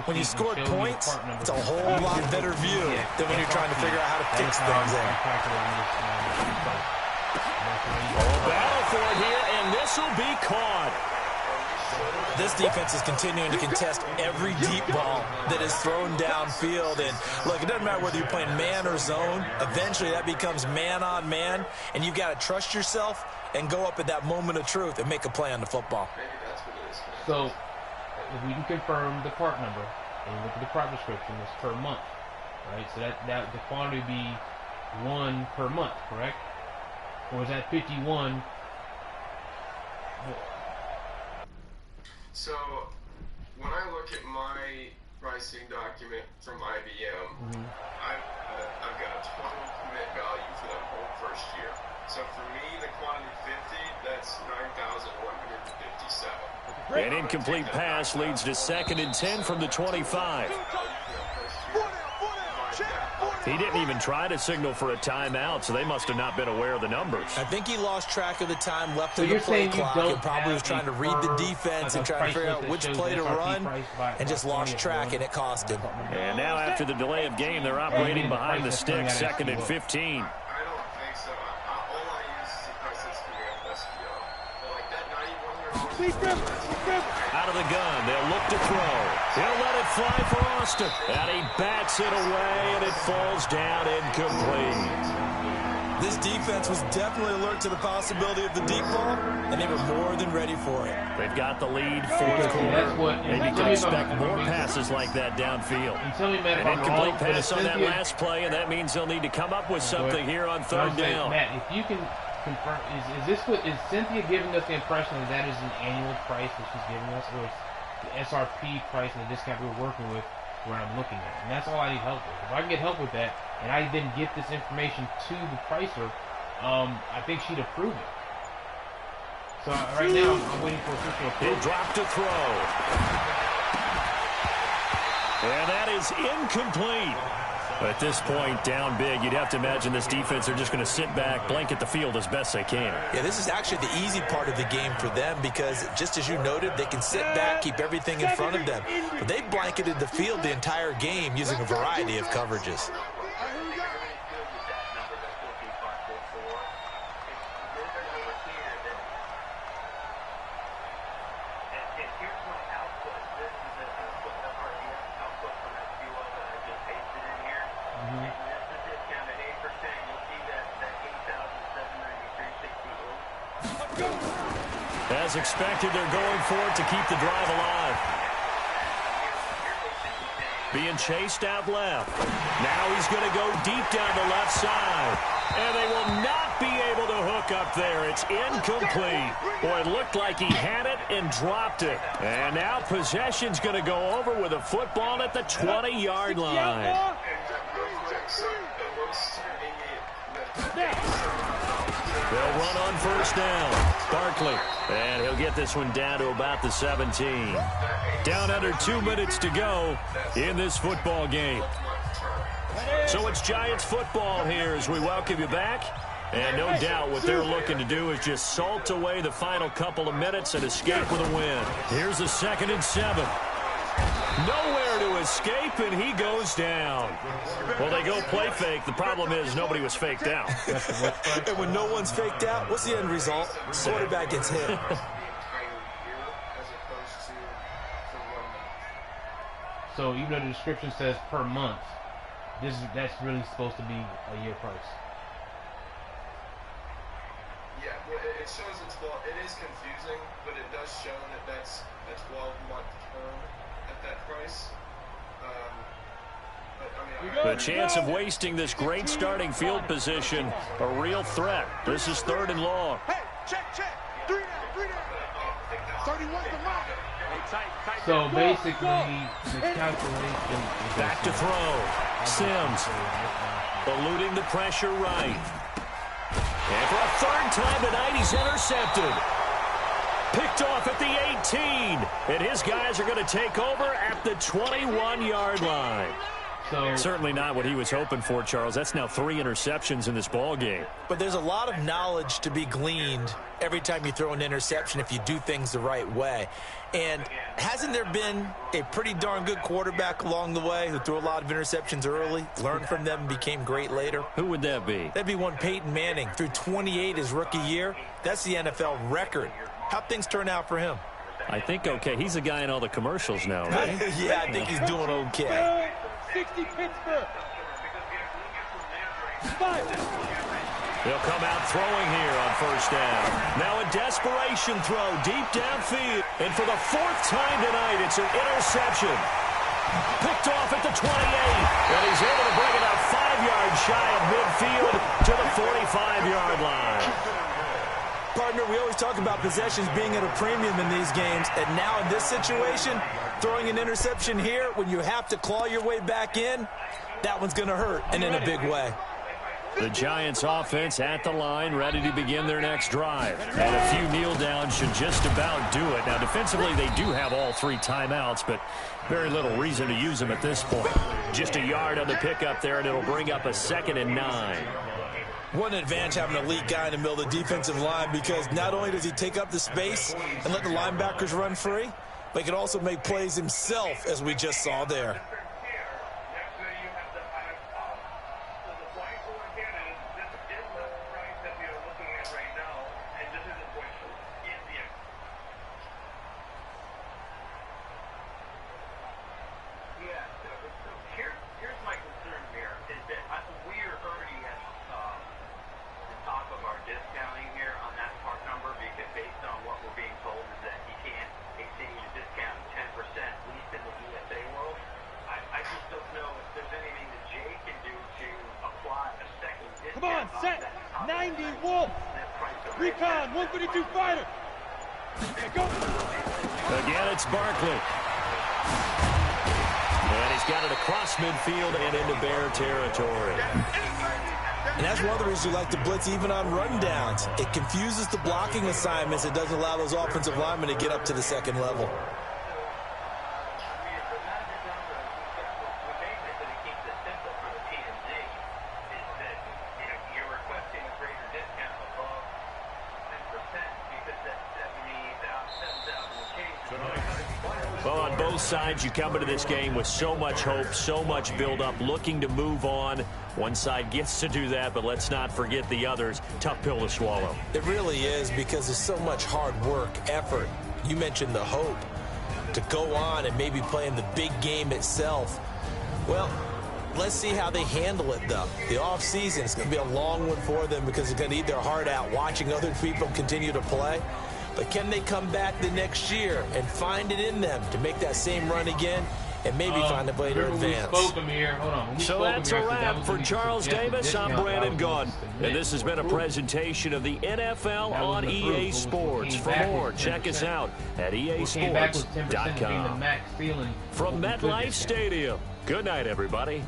When you scored points, it's a whole lot better view than when you're trying to figure out how to fix things there. Battle for it here, and this will be caught. This defense is continuing to contest every deep ball that is thrown downfield. And look, it doesn't matter whether you're playing man or zone. Eventually, that becomes man on man, and you've got to trust yourself and go up at that moment of truth and make a play on the football. So, if we can confirm the part number and look at the part description, it's per month, right? So that the quantity would be 1 per month, correct? or is that 51? So when I look at my pricing document from IBM, I've got a total commit value for that whole first year. So for me, the quantity 50, that's 9,157. An incomplete pass leads to 2nd and 10 from the 25. He didn't even try to signal for a timeout, so they must have not been aware of the numbers. I think he lost track of the time left in the play clock and probably was trying to read the defense and trying to figure out which play to run and just lost track, and it cost him. And now after the delay of game, they're operating behind the stick, 2nd and 15. I don't think so. All I use is the price that's coming out of SPO. Like that $9,100. Out of the gun, they'll look to throw. He'll let it fly for Austin. And he bats it away, and it falls down incomplete. This defense was definitely alert to the possibility of the deep ball, and they were more than ready for it. They've got the lead, 4th quarter. Maybe you can expect more passes like that downfield. An incomplete pass on that last play, and that means they'll need to come up with something here on 3rd down. Matt, if you can confirm, is Cynthia giving us the impression that is an annual price that she's giving us, or it's the SRP price and the discount we're working with where I'm looking at? And that's all I need help with. If I can get help with that, and I then get this information to the pricer, I think she'd approve it. So right now, I'm waiting for official approval. He'll drop to throw. And that is incomplete. At this point, down big, you'd have to imagine this defense are just going to sit back, blanket the field as best they can. Yeah, this is actually the easy part of the game for them because, just as you noted, they can sit back, keep everything in front of them. But they blanketed the field the entire game using a variety of coverages. As expected, they're going for it to keep the drive alive. Being chased out left. Now he's going to go deep down the left side. And they will not be able to hook up there. It's incomplete. Boy, it looked like he had it and dropped it. And now possession's going to go over with a football at the 20-yard line. They'll run on 1st down. Barkley. And he'll get this one down to about the 17. Down under 2 minutes to go in this football game. So it's Giants football here as we welcome you back. And no doubt what they're looking to do is just salt away the final couple of minutes and escape with a win. Here's a 2nd and 7. Nowhere to escape, and he goes down. Well, they go play fake. The problem is nobody was faked out. And when no one's faked out, what's the end result? Quarterback gets hit. So even though the description says per month, that's really supposed to be a year price. Yeah, well, it shows it's 12. It is confusing, but it does show that that's a 12-month term at that price. The chance of wasting this great starting field position, a real threat. This is 3rd and long. Hey, check. 3 down. 31's the mark. So basically, the calculation is back to throw. Sims eluding the pressure right. And for a 3rd time tonight, he's intercepted. Picked off at the 18. And his guys are going to take over at the 21-yard line. So, certainly not what he was hoping for, Charles. That's now 3 interceptions in this ball game. But there's a lot of knowledge to be gleaned every time you throw an interception if you do things the right way. And hasn't there been a pretty darn good quarterback along the way who threw a lot of interceptions early, learned from them, and became great later? Who would that be? That'd be one Peyton Manning. Threw 28 his rookie year. That's the NFL record. How'd things turn out for him? I think okay. He's the guy in all the commercials now, right? Yeah, I think he's doing okay. 60 Pittsburgh. 5. They'll come out throwing here on 1st down. Now a desperation throw deep downfield. And for the 4th time tonight, it's an interception. Picked off at the 28. And he's able to bring it up 5 yards shy of midfield to the 45-yard line. Partner, we always talk about possessions being at a premium in these games. And now in this situation, throwing an interception here when you have to claw your way back in, that one's going to hurt, and in a big way. The Giants offense at the line, ready to begin their next drive. And a few kneel downs should just about do it. Now, defensively, they do have all 3 timeouts, but very little reason to use them at this point. Just a yard on the pickup there, and it'll bring up a 2nd and 9. What an advantage having an elite guy in the middle of the defensive line, because not only does he take up the space and let the linebackers run free, but he can also make plays himself, as we just saw there. Come on, set. 90 Wolf. Recon, 152 fighter. Okay, go. Again, it's Barkley. And he's got it across midfield and into Bear territory. And that's one of the reasons you like to blitz even on rundowns. It confuses the blocking assignments. It doesn't allow those offensive linemen to get up to the second level. Well, on both sides, you come into this game with so much hope, so much build-up, looking to move on. One side gets to do that, but let's not forget the others. Tough pill to swallow. It really is, because there's so much hard work, effort. You mentioned the hope to go on and maybe play in the big game itself. Well, let's see how they handle it, though. The offseason is going to be a long one for them, because they're going to eat their heart out watching other people continue to play. But can they come back the next year and find it in them to make that same run again and maybe find a way to advance? So that's a wrap for Charles Davis. I'm Brandon Gaudin. And this has been a presentation of the NFL on EA Sports. For more, check us out at easports.com. From MetLife Stadium, good night, everybody.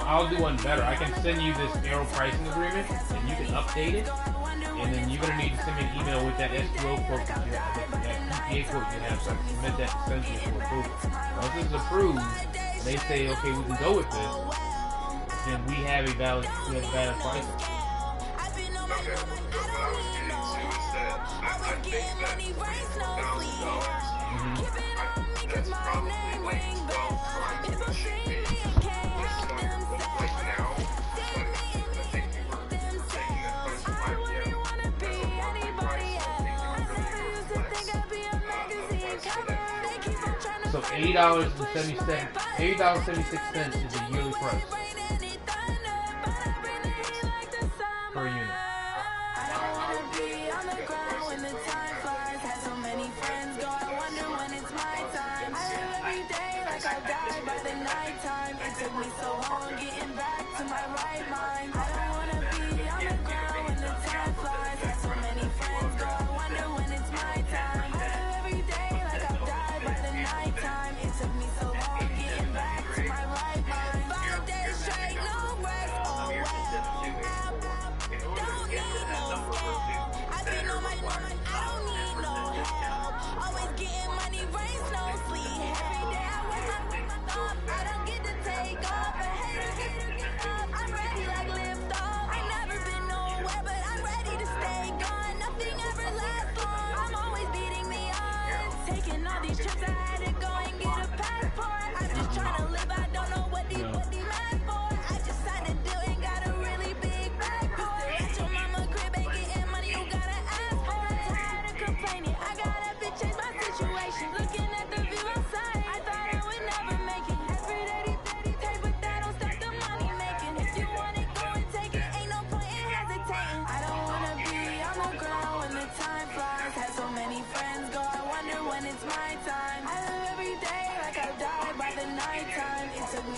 I'll do one better. I can send you this arrow pricing agreement, and you can update it. And then you're going to need to send me an email with that SQL quote that you have, that PPA quote you have, so I can submit that to Central for approval. Once this is approved, and they say, okay, we can go with this, then we have a valid pricing. Okay, what I was getting to is that I think that $1,000, that's probably like 12 times what it should be. So $80.76 is the yearly price per unit. I've been on my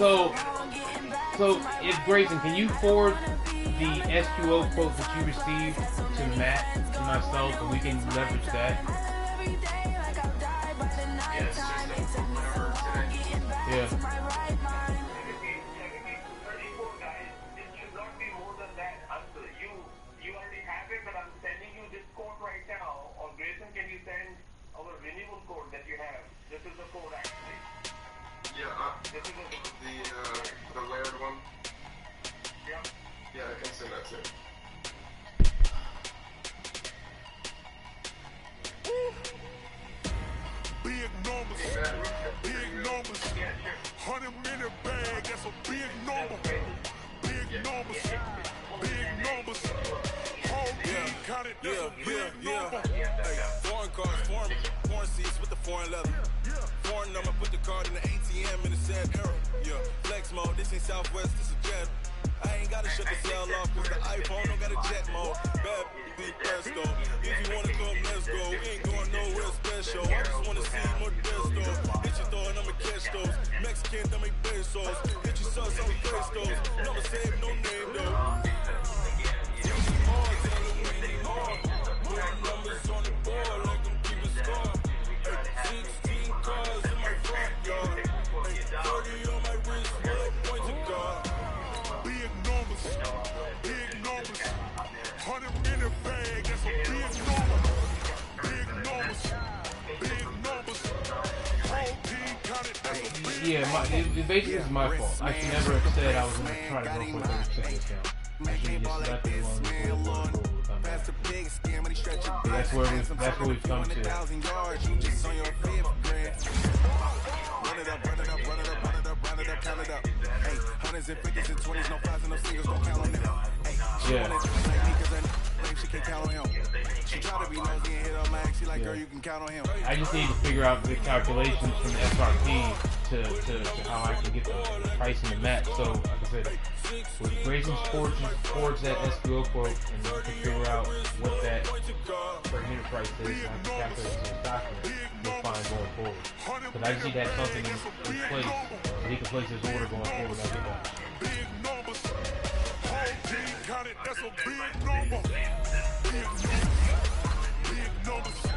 So if Grayson, can you forward the SQO quote that you received to Matt and myself, and we can leverage that? Yes, just whenever today. Yeah. You already have it, but I'm sending you this code right now. Or Grayson, can you send our renewal code that you have? This is the code actually. Yeah, This is the layered one. Yeah. Yeah, I can send that too. Big numbers, big numbers. 100-minute bag, that's a big number. Big numbers, big numbers. Whole team counted, that's a big number. Foreign cars, foreign seats with the foreign leather. Foreign number, put the card in the ATM in the said era. Yeah, flex mode, this ain't Southwest, this is Jet. I ain't gotta shut the cell off, cause the iPhone don't got a jet mode. Bad be presto. If you wanna come, let's go. We ain't going nowhere special. I just wanna see more Modesto. Hit your throw and I'ma catch those. Mexican, that make pesos. Hit your sauce, I'ma face those. Never save no name though. Putting numbers on the board like I'm keeping score. 16 cars in my front yard. 30 on my wrist, bullet points of God. Big numbers, big numbers. 100-minute bag, that's a big number. Big numbers, big numbers. Whole team counted, that's a big Yeah, basically it's my fault. I should never have said I was going to try to go for a 30% discount. I should have just left it alone. That's where we've come to. Hey, hundreds and fifties and 20s, no fives and no singles, don't count on them. Hey, she Yeah. wanna like me cause she can't count on him. She try to be nosy and hit her max, she like, girl, you can count on him. I just need to figure out the calculations from SRP to how I can get the price in the match. So, like I said, with Grayson's forwards that SQO quote, and we can figure out what that per unit price is, and I can calculate it in the document, we'll find going forward. Because I just need to have something in place so he can place his order going forward. I'll get that. big numbers. Whole team counted, that's a big number. Big numbers, big numbers.